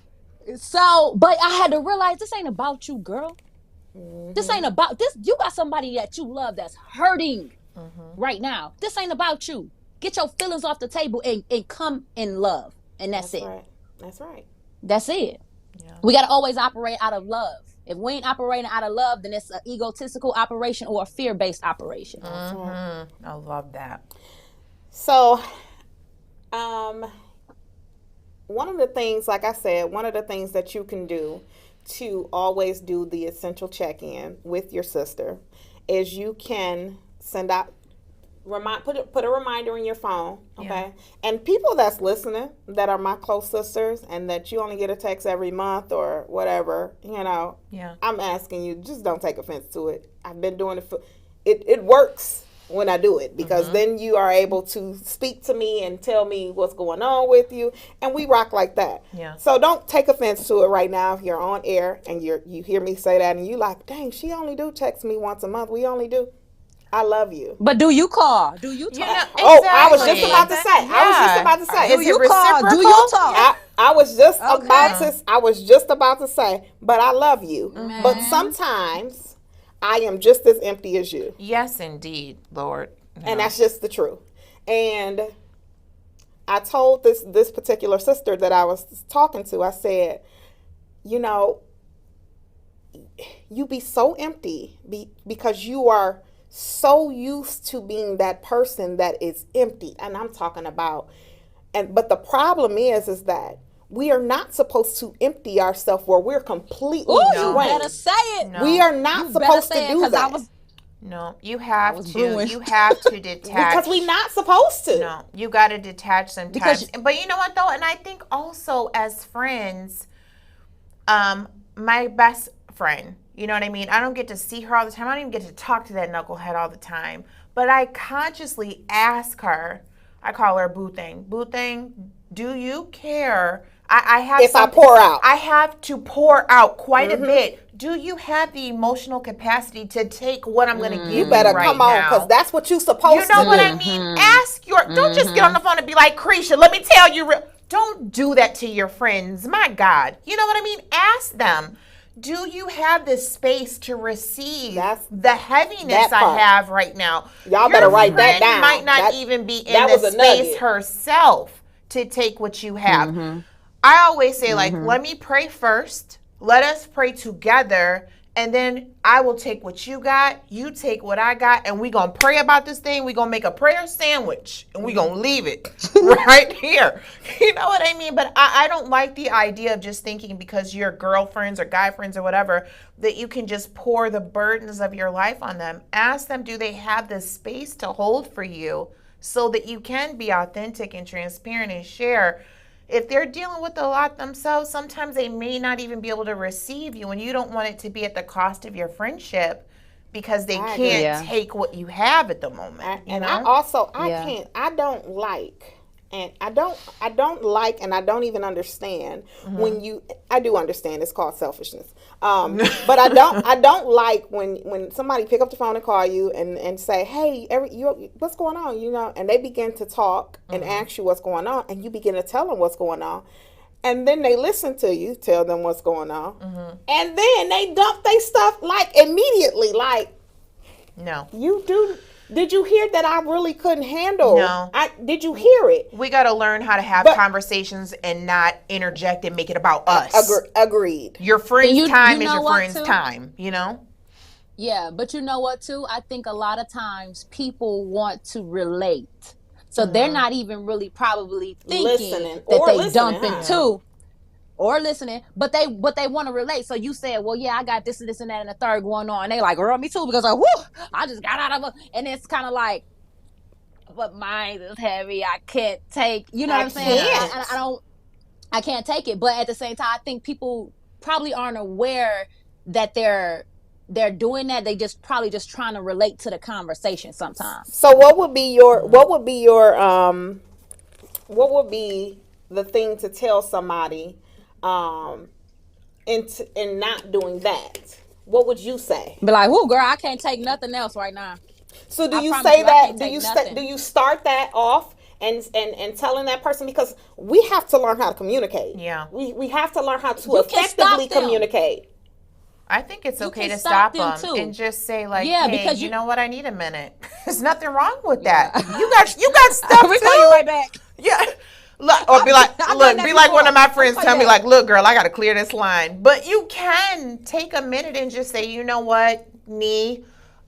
So, but I had to realize this ain't about you, girl. This ain't about this. You got somebody that you love that's hurting right now. This ain't about you. Get your feelings off the table and come in love. And that's it.
Right. That's right.
That's it. Yeah. We got to always operate out of love. If we ain't operating out of love, then it's an egotistical operation or a fear-based operation.
I love that.
So, one of the things, like I said, one of the things that you can do to always do the essential check-in with your sister is you can send out, put a reminder in your phone, okay? Yeah. And people that's listening that are my close sisters and that you only get a text every month or whatever, you know, I'm asking you, just don't take offense to it. I've been doing it it works when I do it, because then you are able to speak to me and tell me what's going on with you, and we rock like that. Yeah. So don't take offense to it right now if you're on air and you hear me say that and you like, dang, she only do text me once a month. We only do. I love you.
But do you call? Do you talk?
You know, exactly.
Oh, I was just about to say.
Do you call? Do you talk?
I was just about to say, but I love you. But sometimes I am just as empty as you.
Yes, indeed, Lord.
No. And that's just the truth. And I told this particular sister that I was talking to, I said, you know, you be so empty because you are so used to being that person that is empty. And I'm talking about, but the problem is that we are not supposed to empty ourselves where we're completely drained.
You better say it.
No. We are not supposed to do that.
No, you have to. You have to detach.
Because we're not supposed to.
No, you got to detach sometimes. But you know what, though? And I think also as friends, my best friend, you know what I mean? I don't get to see her all the time. I don't even get to talk to that knucklehead all the time. But I consciously ask her, I call her Boo Thing. Boo Thing, do you care? I have
if I pour out.
I have to pour out quite a bit. Do you have the emotional capacity to take what I'm going to give you?
You better come on, because that's what you're supposed to do.
You know what I mean? Ask don't just get on the phone and be like, Creisha, let me tell you. Don't do that to your friends. My God. You know what I mean? Ask them. Do you have this space to receive the heaviness I have right now?
Y'all better write that down.
Might not even be in the space herself to take what you have. I always say, like, let me pray first. Let us pray together. And then I will take what you got. You take what I got. And we're going to pray about this thing. We're going to make a prayer sandwich. And we're going to leave it right here. You know what I mean? But I don't like the idea of just thinking because you're girlfriends or guy friends or whatever, that you can just pour the burdens of your life on them. Ask them, do they have the space to hold for you so that you can be authentic and transparent and share. If they're dealing with a lot themselves, sometimes they may not even be able to receive you, and you don't want it to be at the cost of your friendship because they can't take what you have at the moment.
I don't like, and I don't even understand when I do understand it's called selfishness. But I don't like when somebody pick up the phone and call you and say, hey, what's going on? You know, and they begin to talk and ask you what's going on, and you begin to tell them what's going on. And then they listen to you, tell them what's going on. And then they dump their stuff like immediately, like, no. Did you hear that I really couldn't handle?
No.
Did you hear it?
We got to learn how to have conversations and not interject and make it about us.
Agreed.
Your friend's time is your friend's time, you know?
Yeah, but you know what, too? I think a lot of times people want to relate. So they're not even really probably thinking that they dumping too. Or listening, but they want to relate. So you said, well, yeah, I got this and this and that and the third going on. And they like, girl, me too, because like, whoo, I just got out of it. And it's kind of like, but mine is heavy. I can't take, you know what I'm saying? I can't take it. But at the same time, I think people probably aren't aware that they're they're doing that. They just probably just trying to relate to the conversation sometimes.
So what would be your what would be the thing to tell somebody in not doing that? What would you say?
Be like, "Whoa, girl, I can't take nothing else right now."
So do
I
you
promise
say
you, I
that?
can't
Do
take
you
nothing.
do you start that off and telling that person, because we have to learn how to communicate.
Yeah.
We have to learn how to
You can stop
effectively
them.
communicate.
I think it's okay
can
to
stop
stop
them,
them
too.
and just say like,
Yeah,
hey,
because
you
you-
know what? I need a minute. There's nothing wrong with that. You got stuff
We
too.
call you right back.
Yeah. Look, or be like,
I've done
look,
that
be like one
before.
of my friends
I'll
tell
call
me
you
like, look, girl, I got to clear this line. But you can take a minute and just say, you know what, Nee,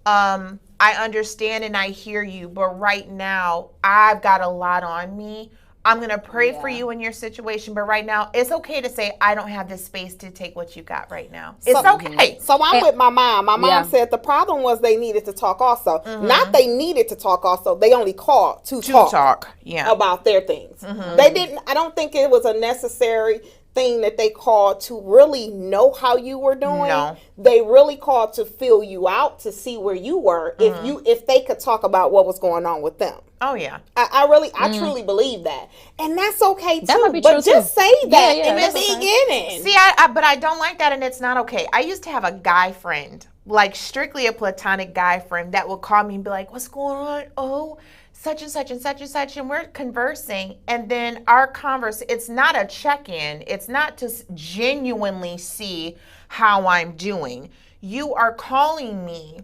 I understand and I hear you, but right now I've got a lot on me. I'm going to pray for
Yeah.
you in your situation, but right now it's okay to say, I don't have the space to take what you got right now. It's
So-
okay.
So I'm with my mom. My mom
Yeah.
said the problem was they needed to talk also. Not they needed to talk also. They only called to talk
Yeah.
about their things. They didn't. I don't think it was a necessary thing that they called to really know how you were doing.
No.
They really called to fill you out, to see where you were, if they could talk about what was going on with them.
Oh, yeah.
I truly believe that, and that's okay too.
That might be
but
true,
just
too.
say that
Yeah,
in the
that's okay.
beginning.
See, but I don't like that, and it's not okay. I used to have a guy friend, like strictly a platonic guy friend, that would call me and be like, what's going on? Oh, such and such and such and such, and we're conversing, and then our it's not a check-in. It's not to genuinely see how I'm doing. You are calling me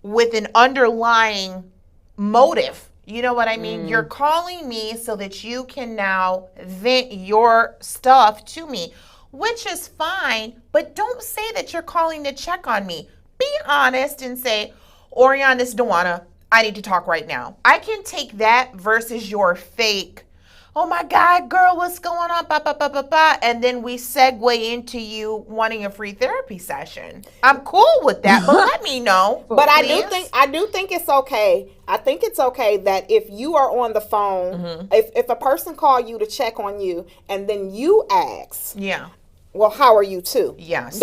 with an underlying motive. You know what I mean? You're calling me so that you can now vent your stuff to me, which is fine, but don't say that you're calling to check on me. Be honest and say, Orion, this is Dewana. I need to talk right now. I can take that versus your fake, oh my God, girl, what's going on? Ba, ba, ba, ba, ba. And then we segue into you wanting a free therapy session. I'm cool with that, but let me know.
But
please.
I do think it's okay. I think it's okay that if you are on the phone, if a person call you to check on you, and then you ask,
Yeah.
well, how are you too?
Yes.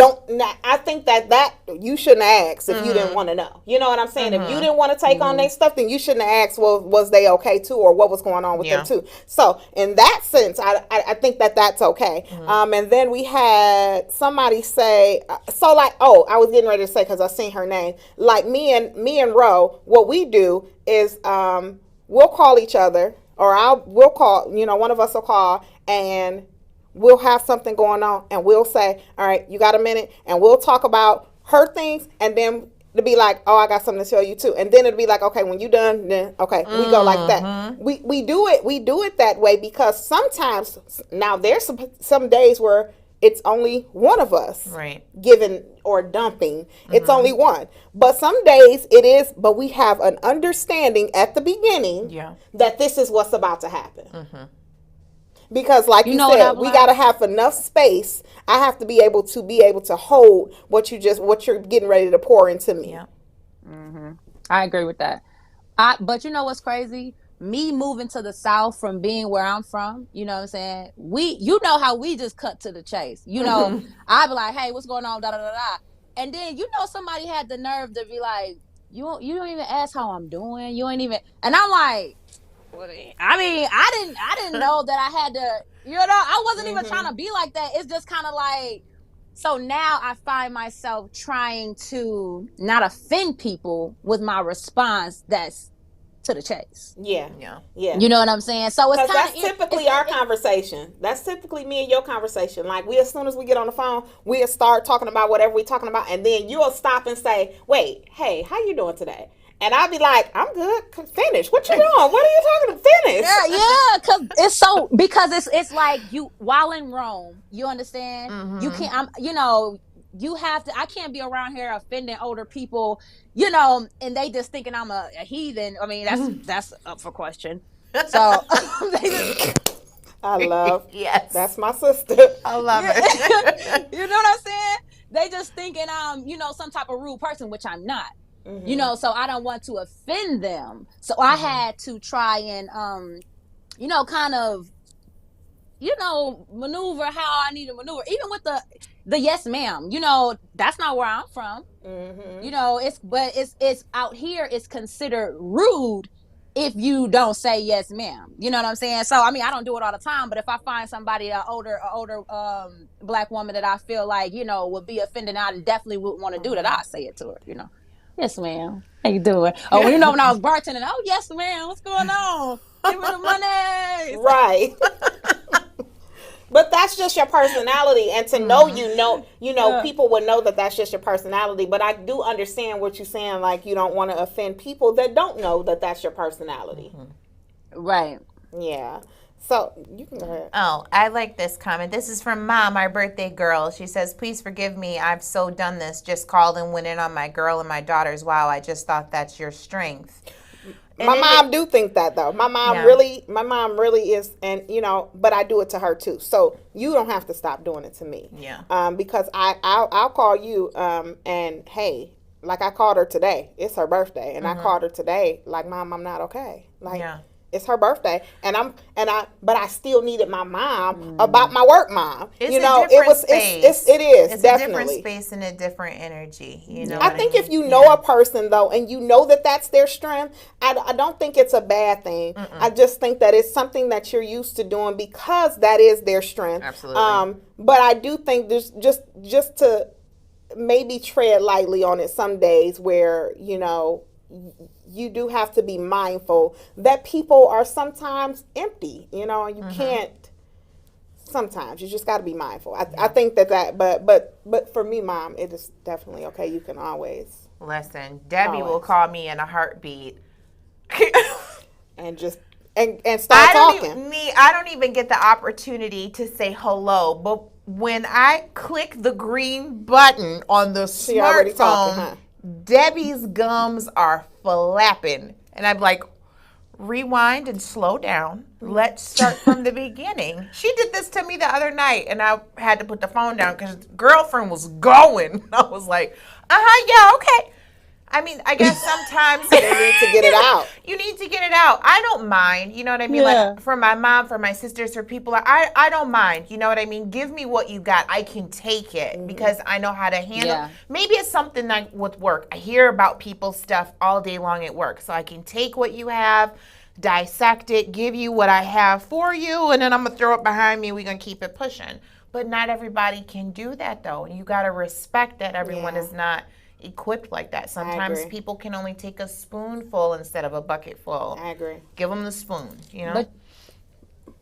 I think that you shouldn't ask if you didn't want to know. You know what I'm saying? If you didn't want to take on their stuff, then you shouldn't have asked, well, was they okay too, or what was going on with
Yeah.
them too. So in that sense, I think that's okay. And then we had somebody say, so like, oh, I was getting ready to say, because I seen her name, like me and Ro, what we do is we'll call each other, or we'll call, one of us will call, and we'll have something going on, and we'll say, all right, you got a minute? And we'll talk about her things, and then to be like, oh, I got something to tell you too. And then it'll be like, okay, when you done, then okay, we go like that. We do it that way, because sometimes, now there's some days where it's only one of us
Right.
giving or dumping. It's only one. But some days it is, but we have an understanding at the beginning
Yeah.
that this is what's about to happen. Because like you
know what
said,
I've
we
learned?
got to have enough space. I have to be able to hold what you're getting ready to pour into me.
Yeah.
I agree with that. But you know what's crazy? Me moving to the South from being where I'm from, you know what I'm saying? You know how we just cut to the chase. You know, I be like, hey, what's going on? Da da da da. And then somebody had the nerve to be like, you don't even ask how I'm doing. You ain't even. And I'm like, well, I mean, I didn't know that I had to. I wasn't even trying to be like that. It's just kind of like. So now I find myself trying to not offend people with my response that's to the chase.
Yeah.
Yeah.
Yeah.
You know what I'm saying? So it's
Because
kind
that's typically our conversation. That's typically me and your conversation. Like, as soon as we get on the phone, we'll start talking about whatever we're talking about, and then you'll stop and say, wait, hey, how you doing today? And I'll be like, I'm good. Finish. What you doing? What are you talking about? Finish.
Yeah, because it's like you while in Rome, you understand? You can't you have to. I can't be around here offending older people, and they just thinking I'm a heathen. I mean, that's up for question. So they just,
I love.
Yes.
That's my sister.
I love it.
you know what I'm saying? They just thinking I'm, some type of rude person, which I'm not. So I don't want to offend them. So I had to try and, kind of maneuver how I need to maneuver. Even with the yes ma'am, that's not where I'm from. It's out here, it's considered rude if you don't say yes ma'am. You know what I'm saying? So I mean, I don't do it all the time, but if I find somebody, an older black woman that I feel like, would be offended, I definitely would want to do that. I'll say it to her. Yes, ma'am. How you doing? Oh, when I was bartending, oh yes, ma'am, what's going on? Give me the money.
Right. But that's just your personality, and to know people would know that that's just your personality. But I do understand what you're saying, like you don't want to offend people that don't know that that's your personality.
Right.
Yeah. So you can go ahead.
Oh, I like this comment. This is from Mom, our birthday girl. She says, "Please forgive me. I've so done this. Just called and went in on my girl and my daughters. Wow, I just thought that's your strength."
My mom do think that though. My mom really is, and but I do it to her too. So you don't have to stop doing it to me.
Yeah.
Because I'll call you, and hey, like I called her today. It's her birthday, and I called her today. Like, Mom, I'm not okay. Like, it's her birthday, but I still needed my mom about my work mom.
It's a different space.
It is
It's
definitely
a different space and a different energy.
I think if you know a person though, and you know that that's their strength, I don't think it's a bad thing. I just think that it's something that you're used to doing because that is their strength.
Absolutely.
But I do think there's just to maybe tread lightly on it some days where you do have to be mindful that people are sometimes empty, and you can't. Sometimes you just got to be mindful. I think but for me, Mom, it is definitely okay. You can always
listen. Debbie will call me in a heartbeat,
and just and start talking.
I don't even get the opportunity to say hello, but when I click the green button on the smartphone, Debbie's gums are flapping. And I'm like, rewind and slow down. Let's start from the beginning. She did this to me the other night, and I had to put the phone down because girlfriend was going. I was like, yeah, okay. I mean, I guess sometimes
they need to get it out.
You need to get it out. I don't mind. You know what I mean?
Yeah.
Like for my mom, for my sisters, for people, I don't mind. You know what I mean? Give me what you got. I can take it because I know how to handle.
Yeah.
Maybe it's something like with work. I hear about people's stuff all day long at work, so I can take what you have, dissect it, give you what I have for you, and then I'm gonna throw it behind me. We're gonna keep it pushing. But not everybody can do that though, and you gotta respect that everyone is not equipped like that. Sometimes people can only take a spoonful instead of a bucket full.
I agree.
Give them the spoon,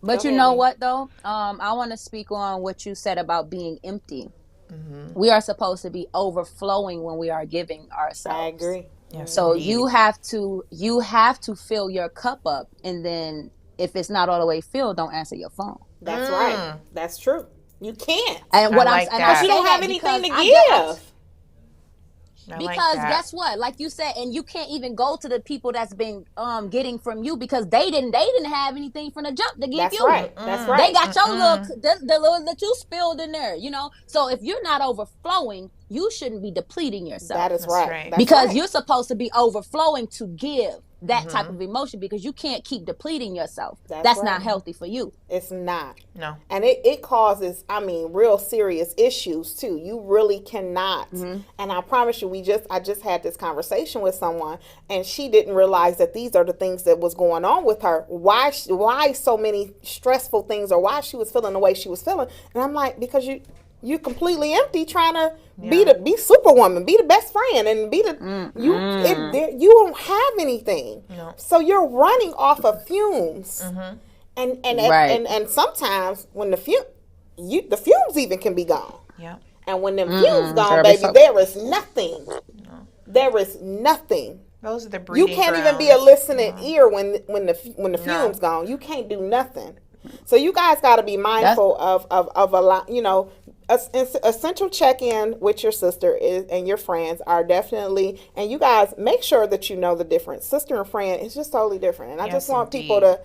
But you know what though? I want to speak on what you said about being empty. We are supposed to be overflowing when we are giving ourselves.
I agree.
Yes,
so
indeed.
you have to fill your cup up, and then if it's not all the way filled, don't answer your phone.
That's right. That's true. You can't.
And what
like
I'm
that.
you don't have anything to give.
Because guess what? Like you said, and you can't even go to the people that's been getting from you because they didn't have anything from the jump to give
That's
you.
Right. That's right.
They got your the little that you spilled in there, So if you're not overflowing, you shouldn't be depleting yourself.
That is right. That's
because
right.
you're supposed to be overflowing to give that type of emotion because you can't keep depleting yourself. That's not healthy for you.
It's not.
No.
And it causes, real serious issues too. You really cannot. And I promise you, I just had this conversation with someone, and she didn't realize that these are the things that was going on with her. Why so many stressful things, or why she was feeling the way she was feeling. And I'm like, because you're completely empty trying to be Superwoman, be the best friend, and be the you don't have anything.
No.
So you're running off of fumes, and sometimes when the fumes even can be gone.
Yeah.
And when them fumes gone, baby, there is nothing. No. There is nothing.
Those are the breeding
You can't
grounds.
even be a listening ear when the fumes gone. You can't do nothing. So you guys got to be mindful of a lot. Essential check-in with your sister and your friends are definitely, and you guys make sure that you know the difference. Sister and friend is just totally different, and I just want people to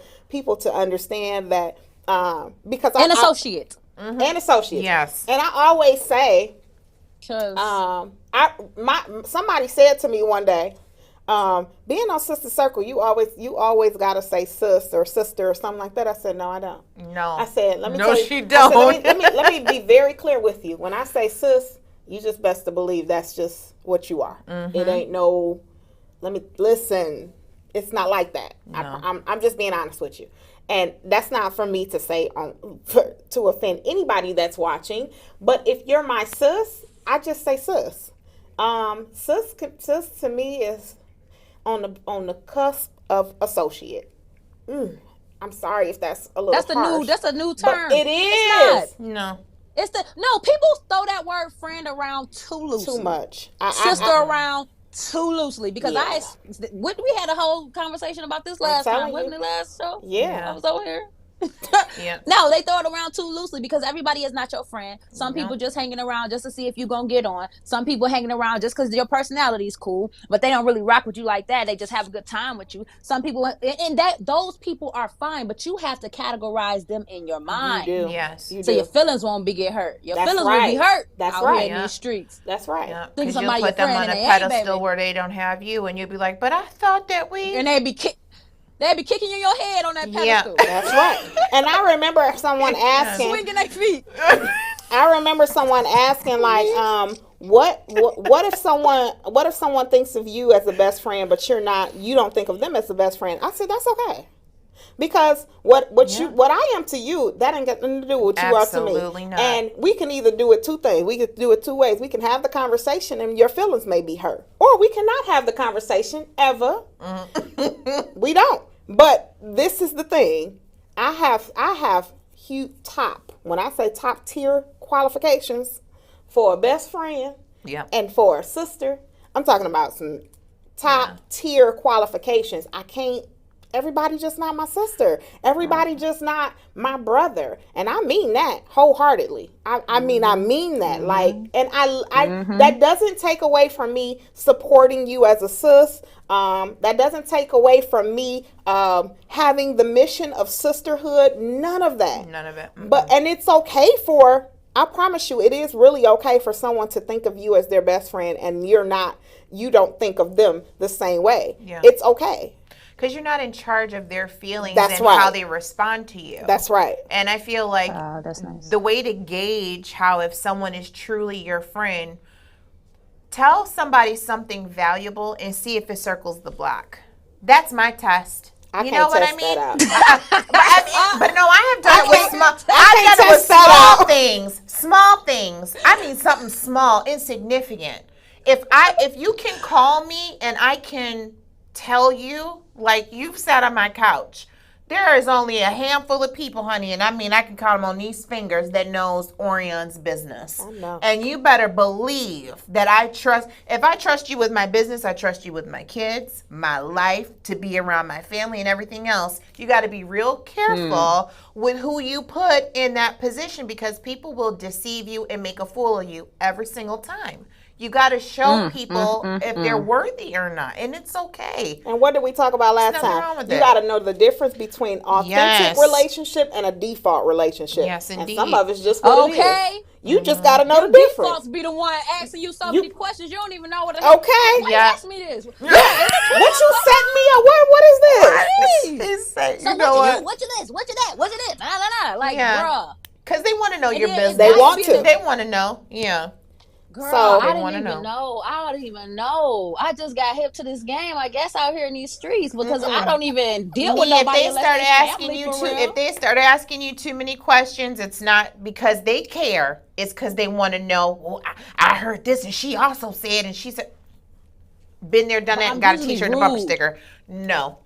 understand that because
and associate.
And associates.
Yes.
And I always say, somebody said to me one day, Being on Sister Circle, you always gotta say sis or sister or something like that. I said, no, I don't.
No.
I said, let me
No,
tell you.
she
I said,
don't.
let me be very clear with you. When I say sis, you just best to believe that's just what you are. It ain't no. Listen. It's not like that.
No.
I'm just being honest with you, and that's not for me to say to offend anybody that's watching. But if you're my sis, I just say sis. Sis to me is on the cusp of associate. I'm sorry if that's a little harsh.
That's a new term.
But it is.
No.
People throw that word friend around too loosely.
Too much.
Sister around too loosely because
Yeah.
we had a whole conversation about this last time, wasn't it, last show?
Yeah.
I was over here.
Yeah.
No, they throw it around too loosely because everybody is not your friend. Some people just hanging around just to see if you gonna get on. Some people hanging around just because your personality is cool, but they don't really rock with you like that. They just have a good time with you. Some people, and those people are fine, but you have to categorize them in your mind.
You do.
Yes.
You
So
do.
your feelings won't get hurt. Your
That's
feelings
right.
will be hurt
That's
out
right.
here in
Yeah.
these streets.
That's right.
Yeah.
Think
Because you'll
somebody
put
your
them
friend
on a
and they ain't,
pedestal
baby.
where they don't have you, and you'll be like, but I thought that we.
And they'd be kicking you in your head on that
Yeah.
pedestal.
That's right. And I remember someone asking.
Swinging their feet.
I remember someone asking, like, what if someone thinks of you as a best friend, but you don't think of them as the best friend? I said that's okay, because what I am to you, that ain't got nothing to do with what you are to me.
Absolutely not.
And we can either do it two things. We could do it two ways. We can have the conversation, and your feelings may be hurt, or we cannot have the conversation ever. We don't. But this is the thing. I have huge when I say top tier qualifications for a best friend
Yeah.
and for a sister. I'm talking about some top tier qualifications. Everybody just not my sister. Everybody just not my brother. And I mean that wholeheartedly. I mean that. Like, and I that doesn't take away from me supporting you as a sis. That doesn't take away from me having the mission of sisterhood. None of that.
None of it.
And it's okay I promise you, it is really okay for someone to think of you as their best friend and you don't think of them the same way.
Yeah.
It's okay.
Because you're not in charge of their feelings
That's
and
right.
how they respond to you.
That's right.
And I feel like
That's nice.
the way to gauge how if someone is truly your friend, tell somebody something valuable and see if it circles the block. That's my test.
I
You
can't
know what I
test
mean?
that out.
But no, I have done it with small.
I
I've
can't
done it with
test that
small
out.
things. Small things. I mean something small, insignificant. If you can call me and I can tell you, like you've sat on my couch. There is only a handful of people, honey, and I mean I can count them on these fingers that knows Orion's business.
I know.
And you better believe that I trust. If I trust you with my business, I trust you with my kids, my life, to be around my family and everything else. You got to be real careful with who you put in that position because people will deceive you and make a fool of you every single time. You got to show people if they're worthy or not, and it's okay.
And what did we talk about last
nothing
time?
wrong with
You
it.
got to know the difference between authentic
Yes.
relationship and a default relationship.
Yes,
And
indeed.
some of it's just what it
Okay.
is. You just got to know the
Defaults
difference.
be the one asking you so
You-
many questions you don't even know what to
Okay.
Why you
Yeah.
ask me this?
What you set me up? What is this?
He's saying,
So
you know
what you
what?
do? What you this? What you that? What you this? Nah, nah, nah. Like,
Yeah.
bruh.
Because they want to know your
then
business.
They want to.
They want to know. Yeah.
Girl,
So-
I
They wanna
didn't even know. I don't even know. I just got hip to this game, I guess, out here in these streets because I don't even deal with
Me, if
nobody
they
unless
start
they
asking
family
you
for real.
if they start asking you too many questions, it's not because they care. It's because they want to know. Well, I heard this, and she also said, and she said, been there, done
But
that,
I'm
and got a
usually
T-shirt and a bumper
rude.
sticker. No.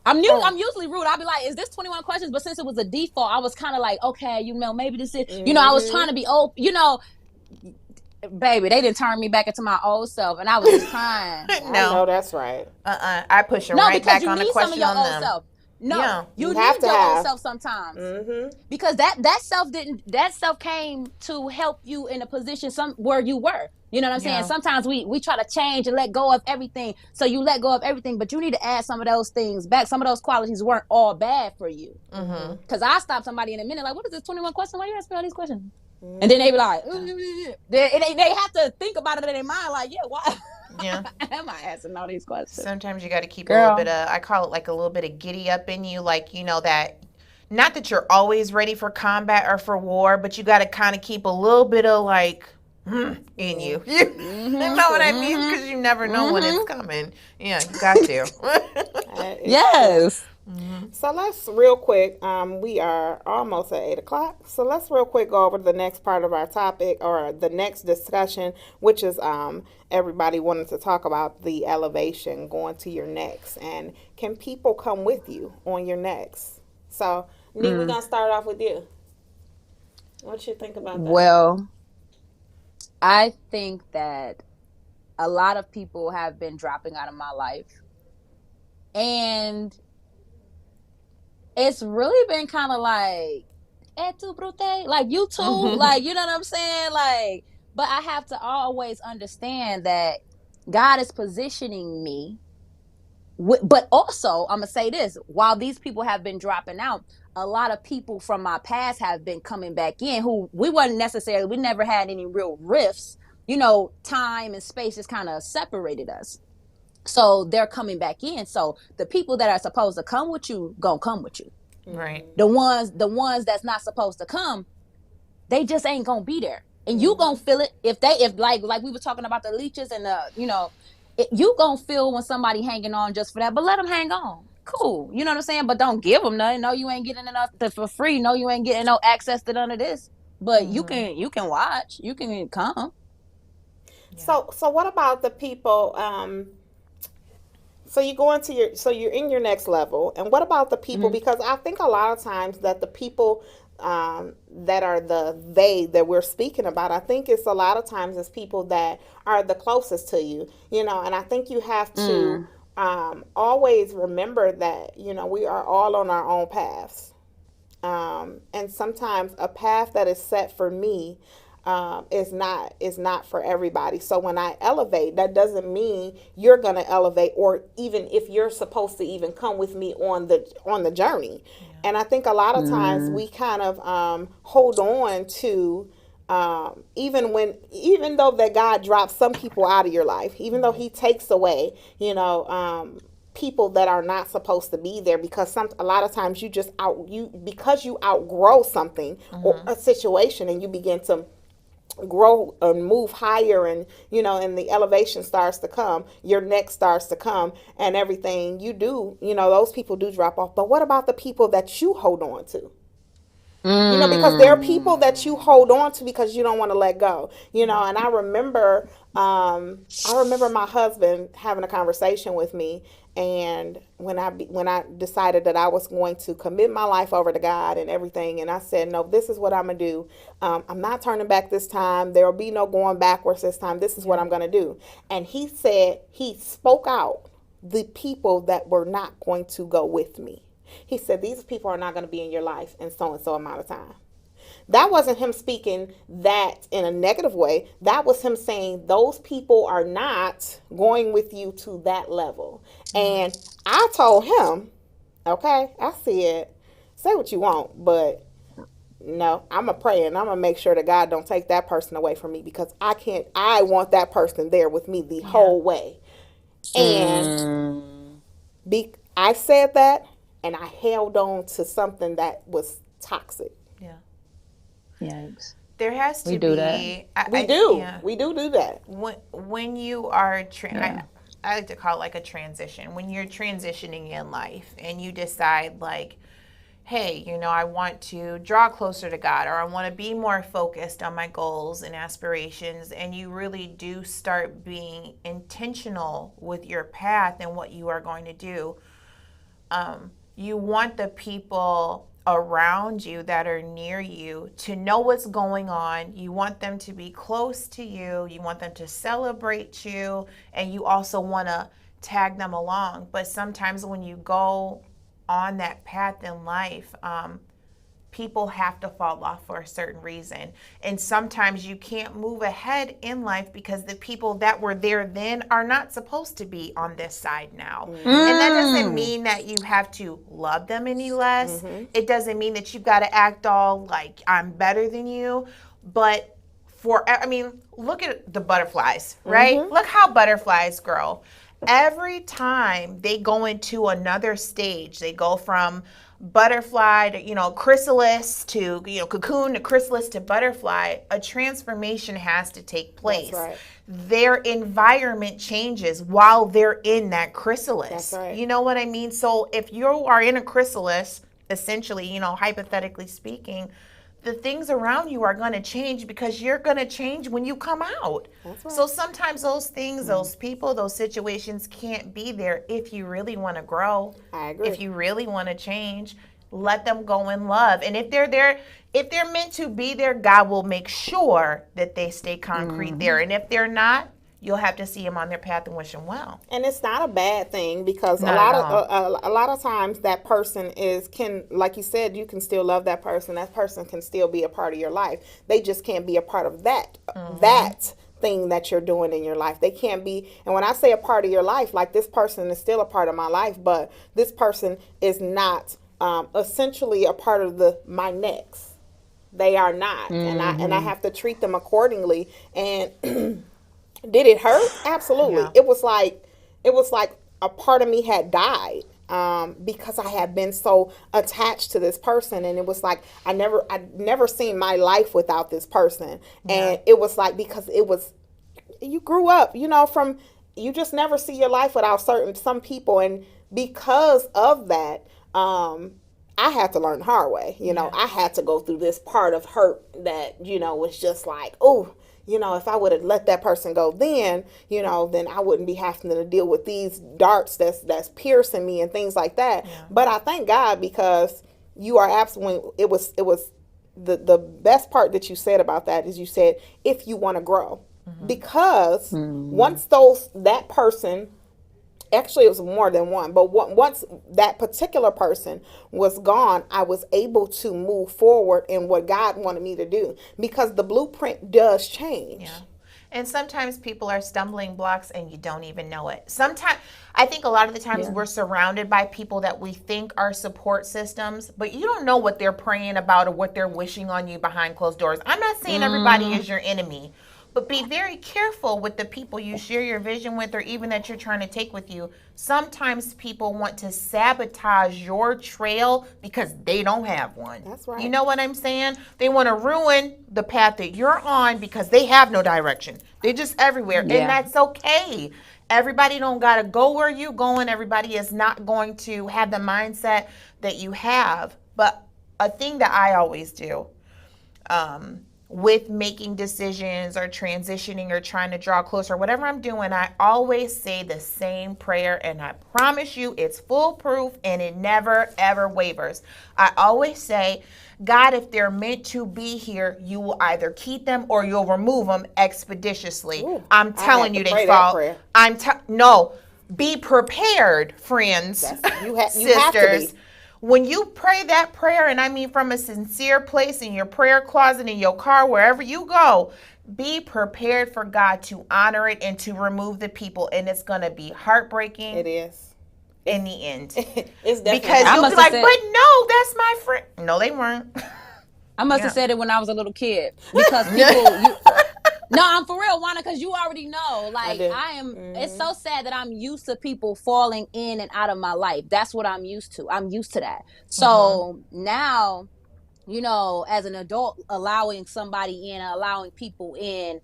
I'm usually rude. I'll be like, is this 21 questions? But since it was a default, I was kind of like, okay, maybe this is, I was trying to be open, baby, they didn't turn me back into my old self, and I was just crying.
I know
No.
that's right.
I push her
No,
right
because
back
you
on the
need some of
question
your
on
old
them.
self. No,
Yeah.
you
You
need
have to
your
have.
old self sometimes.
Mm-hmm.
Because that self came to help you in a position where you were. You know what I'm saying?
Yeah.
Sometimes we try to change and let go of everything. So you let go of everything, but you need to add some of those things back. Some of those qualities weren't all bad for you.
Mm-hmm.
Because I stopped somebody in a minute, like, what is this 21 question? Why you asking me all these questions? And then they be like, they have to think about it in their mind, like, yeah, why?
Yeah.
Am I asking all these questions?
Sometimes you got to keep a little
Girl.
bit of, I call it like a little bit of giddy up in you, like, that, not that you're always ready for combat or for war, but you got to kind of keep a little bit of like, in you. You know what I mean? Because you never know when it's coming. Yeah, you got to.
Yes.
So let's real quick. We are almost at 8 o'clock. So let's real quick go over the next part of our topic or the next discussion, which is everybody wanted to talk about the elevation, going to your next, and can people come with you on your next? So, Nee, we're gonna start off with you. What you think about that?
Well, I think that a lot of people have been dropping out of my life. And it's really been kind of like, tu brute? Like, you too? Like, you know what I'm saying? Like, but I have to always understand that God is positioning me. But also, I'm going to say this, while these people have been dropping out, a lot of people from my past have been coming back in who we never had any real rifts. Time and space just kind of separated us. So they're coming back in. So the people that are supposed to come with you, gonna come with you.
Right.
The ones that's not supposed to come, they just ain't gonna be there. And you gonna feel it if like we were talking about the leeches and you gonna feel when somebody hanging on just for that, but let them hang on. Cool. You know what I'm saying? But don't give them nothing. No, you ain't getting enough for free. No, you ain't getting no access to none of this. But you can watch. You can come.
So what about the people? So you go into you're in your next level, and what about the people? Because I think a lot of times that the people that are that we're speaking about, I think it's a lot of times it's people that are the closest to you, and I think you have to always remember that, we are all on our own paths. And sometimes a path that is set for me is not for everybody. So when I elevate, that doesn't mean you're going to elevate, or even if you're supposed to even come with me on the journey. Yeah. And I think a lot of times we kind of hold on to even though that God drops some people out of your life, even though He takes away, people that are not supposed to be there, because a lot of times because you outgrow something or a situation, and you begin to grow and move higher, and and the elevation starts to come, your neck starts to come, and everything you do, those people do drop off. But what about the people that you hold on to? Because there are people that you hold on to because you don't want to let go. And I remember my husband having a conversation with me, and when I decided that I was going to commit my life over to God and everything, and I said, no, this is what I'm gonna do. I'm not turning back this time. There will be no going backwards this time. This is what I'm gonna do. And he spoke out the people that were not going to go with me. He said, these people are not going to be in your life in so amount of time. That wasn't him speaking that in a negative way. That was him saying those people are not going with you to that level. And I told him, okay, I see it. Say what you want, but no, I'm going to pray, and I'm going to make sure that God don't take that person away from me, because I want that person there with me the whole way. And I said that, and I held on to something that was toxic. Yeah.
Yikes.
There has to be.
Do that. We do that.
When you are, I like to call it like a transition. When you're transitioning in life and you decide like, hey, I want to draw closer to God, or I want to be more focused on my goals and aspirations, and you really do start being intentional with your path and what you are going to do. You want the people around you that are near you to know what's going on. You want them to be close to you. You want them to celebrate you, and you also want to tag them along. But sometimes when you go on that path in life, people have to fall off for a certain reason. And sometimes you can't move ahead in life because the people that were there then are not supposed to be on this side now. And that doesn't mean that you have to love them any less. It doesn't mean that you've got to act all like I'm better than you. But I mean, look at the butterflies, right? Look how butterflies grow. Every time they go into another stage, they go from butterfly to, chrysalis to, cocoon to chrysalis to butterfly, a transformation has to take place.
That's right.
Their environment changes while they're in that chrysalis.
That's right.
You know what I mean? So if you are in a chrysalis, essentially, hypothetically speaking, the things around you are going to change because you're going to change when you come out.
That's right.
So sometimes those things, those people, those situations can't be there if you really want to grow.
I agree.
If you really want to change, let them go in love. And if they're there, if they're meant to be there, God will make sure that they stay concrete there. And if they're not, you'll have to see them on their path and wish them well.
And it's not a bad thing because
Not
a lot of times that person can, like you said, you can still love that person. That person can still be a part of your life. They just can't be a part of that thing that you're doing in your life. They can't be. And when I say a part of your life, like this person is still a part of my life, but this person is not essentially a part of my next. They are not, and I have to treat them accordingly. And did it hurt? Absolutely.
Yeah.
It was like a part of me had died because I had been so attached to this person, and it was like I'd never seen my life without this person, and it was like because you grew up, from you just never see your life without some people, and because of that, I had to learn the hard way. I had to go through this part of hurt that was just like, oh. If I would have let that person go then I wouldn't be having to deal with these darts that's piercing me and things like that. Yeah. But I thank God because you are absolutely, it was the best part that you said about that is you said, if you want to grow, because once that person, actually it was more than one, but once that particular person was gone, I was able to move forward in what God wanted me to do because the blueprint does change.
Yeah. And sometimes people are stumbling blocks and you don't even know it. Sometimes, I think a lot of the times we're surrounded by people that we think are support systems, but you don't know what they're praying about or what they're wishing on you behind closed doors. I'm not saying everybody is your enemy. But be very careful with the people you share your vision with or even that you're trying to take with you. Sometimes people want to sabotage your trail because they don't have one.
That's right.
You know what I'm saying? They want to ruin the path that you're on because they have no direction. They're just everywhere.
Yeah.
And that's okay. Everybody don't got to go where you're going. Everybody is not going to have the mindset that you have. But a thing that I always do, with making decisions or transitioning or trying to draw closer, whatever I'm doing, I always say the same prayer, and I promise you it's foolproof and it never, ever wavers. I always say, God, if they're meant to be here, you will either keep them or you'll remove them expeditiously.
Ooh,
I'm telling you, they fall. No, be prepared, friends,
You have
sisters.
to be.
When you pray that prayer, and I mean from a sincere place in your prayer closet, in your car, wherever you go, be prepared for God to honor it and to remove the people. And it's going to be heartbreaking.
It is.
In the end.
It's definitely.
Because you'll be like, but no, that's my friend. No, they weren't.
I must have said it when I was a little kid because people... No, I'm for real, Juana, because you already know. Like, I am, it's so sad that I'm used to people falling in and out of my life. That's what I'm used to. I'm used to that. So now, as an adult, allowing somebody in, allowing people in,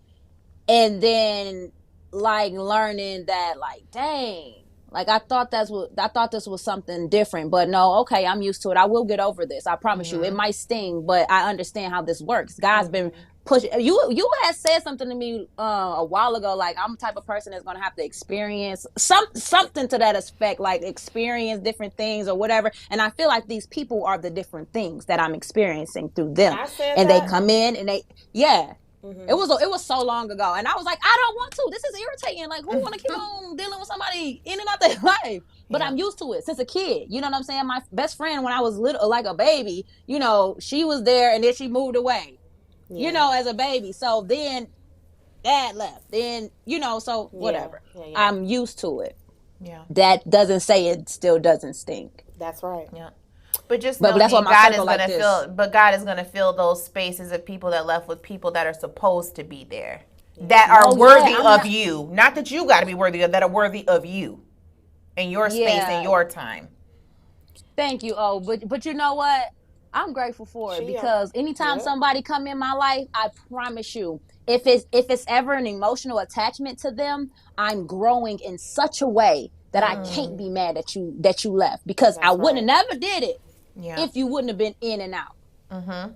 and then, like, learning that, like, dang. Like, I thought this was something different, but no, okay, I'm used to it. I will get over this. I promise you. It might sting, but I understand how this works. God's been pushing. You had said something to me a while ago, like I'm the type of person that's going to have to experience something to that effect, like experience different things or whatever. And I feel like these people are the different things that I'm experiencing through them. And they come in and it was so long ago, and I was like, I don't want to. This is irritating. Like, who want to keep on dealing with somebody in and out their life? But I'm used to it since a kid. You know what I'm saying? My best friend, when I was little, like a baby, she was there, and then she moved away. As a baby. So then dad left. Then so whatever. I'm used to it.
Yeah.
That doesn't say it still doesn't stink.
That's right.
Yeah. But just
But
know,
that's why
D,
my
God is
circle like
gonna
this.
fill. But God is gonna fill those spaces of people that left with people that are supposed to be there, that are
No, yeah,
worthy
I'm
of
not.
you. Not that you got to be worthy of, that are worthy of you, in your space and
Yeah,
your time.
thank you. Oh, but you know what? I'm grateful for it
She,
because anytime
yep.
somebody come in my life, I promise you, if it's ever an emotional attachment to them, I'm growing in such a way that I can't be mad that you left because I
That's
wouldn't
right.
have never did it
Yeah.
if you wouldn't have been in and out.
Mm-hmm.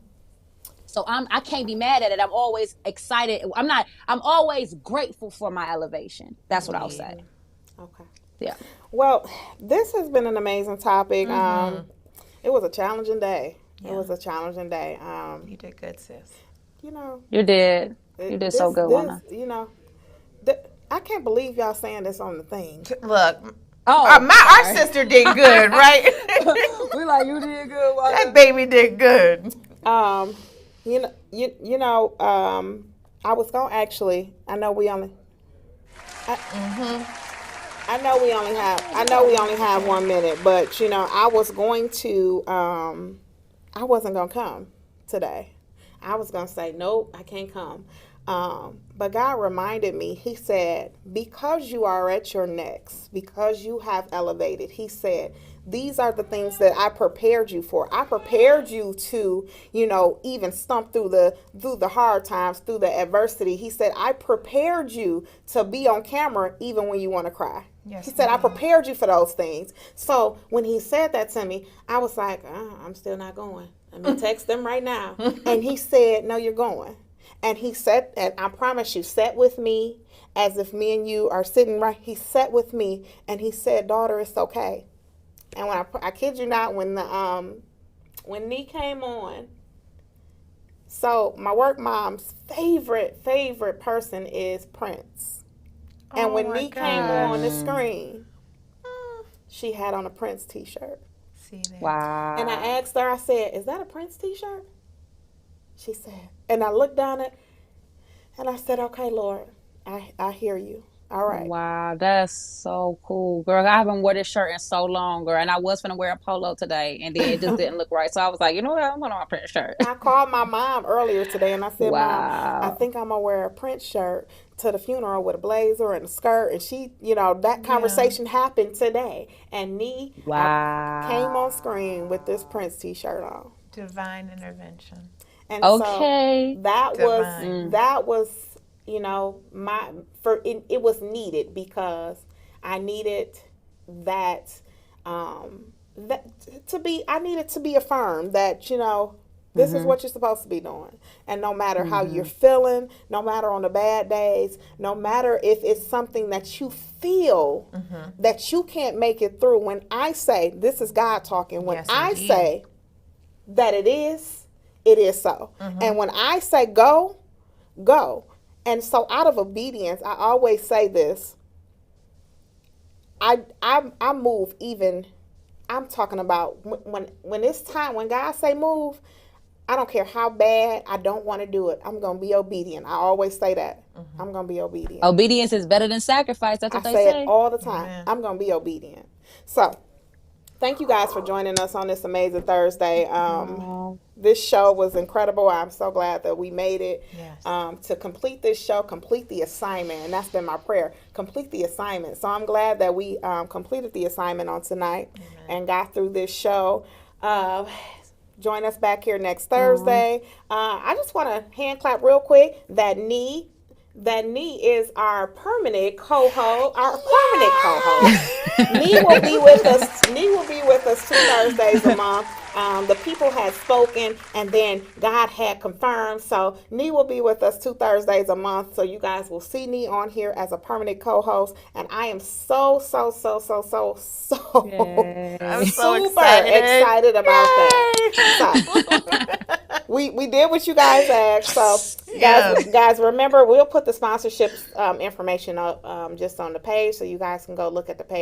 So I can't be mad at it. I'm always excited. I'm always grateful for my elevation. That's what I'll say.
Indeed.
Okay.
Yeah.
Well, this has been an amazing topic. It was a challenging day. It
Yeah.
was a challenging day.
You did good, sis.
You know,
You did. You did so good,
this,
Wanda.
you know, I can't believe y'all saying this on the thing.
Look,
Oh,
our
sorry.
sister did good, right?
We like you did good,
That
Wanda.
baby did good.
Um, I was gonna actually. I know we only have 1 minute, but I was going to. I wasn't gonna come today. I was gonna say nope, I can't come. But God reminded me. He said, because you are at your next, because you have elevated, He said, these are the things that I prepared you for. I prepared you to, even stump through the hard times, through the adversity. He said, I prepared you to be on camera even when you want to cry.
Yes,
He said, I prepared you for those things. So when he said that to me, I was like, I'm still not going. Let me text them right now. And he said, no, you're going. And he said, and I promise you, sat with me as if me and you are sitting right. He sat with me and he said, daughter, it's okay. And when I kid you not, when Nee came on, so my work mom's favorite person is Prince. And when Nee came on the screen, she had on a Prince t-shirt.
See that?
Wow.
And I asked her, I said, is that a Prince t-shirt? She said, and I looked down at, and I said, okay, Lord, I hear you. All right.
Wow, that's so cool, girl. I haven't worn this shirt in so long, girl, and I was gonna wear a polo today, and then it just didn't look right. So I was like, you know what, I'm gonna wear a print shirt.
I called my mom earlier today and I said, Mom, I
Wow.
think I'm going to wear a Prince shirt to the funeral with a blazer and a skirt. And she, that conversation happened today. And Nee came
Wow.
on screen with this Prince t-shirt on.
Divine intervention.
And
Okay.
so that
Divine.
was, it was needed because I needed that, I needed to be affirmed that, this is what you're supposed to be doing. And no matter how you're feeling, no matter on the bad days, no matter if it's something that you feel that you can't make it through, when I say, this is God talking, when
Yes,
I
indeed.
say that it is so. And when I say go, go. And so out of obedience, I always say this, I move even, I'm talking about when it's time, when God say move, I don't care how bad I don't want to do it. I'm going to be obedient. I always say that. I'm going to be obedient.
Obedience is better than sacrifice. That's
I
what they
say
say.
it all the time.
Amen.
I'm going to be obedient. So, thank you guys for joining us on this amazing Thursday. This show was incredible. I'm so glad that we made it.
Yes.
To complete this show, complete the assignment, and that's been my prayer. Complete the assignment. So I'm glad that we completed the assignment on tonight and got through this show. Join us back here next Thursday. I just want to hand clap real quick that Nee is our permanent co-host. Nee will be with us. Nee will be with us 2 Thursdays a month. The people had spoken, and then God had confirmed. So Nee will be with us 2 Thursdays a month. So you guys will see Nee on here as a permanent co-host, and I am so
I'm so
super excited about that. So, we did what you guys asked. So guys, remember, we'll put the sponsorship information up just on the page, so you guys can go look at the page.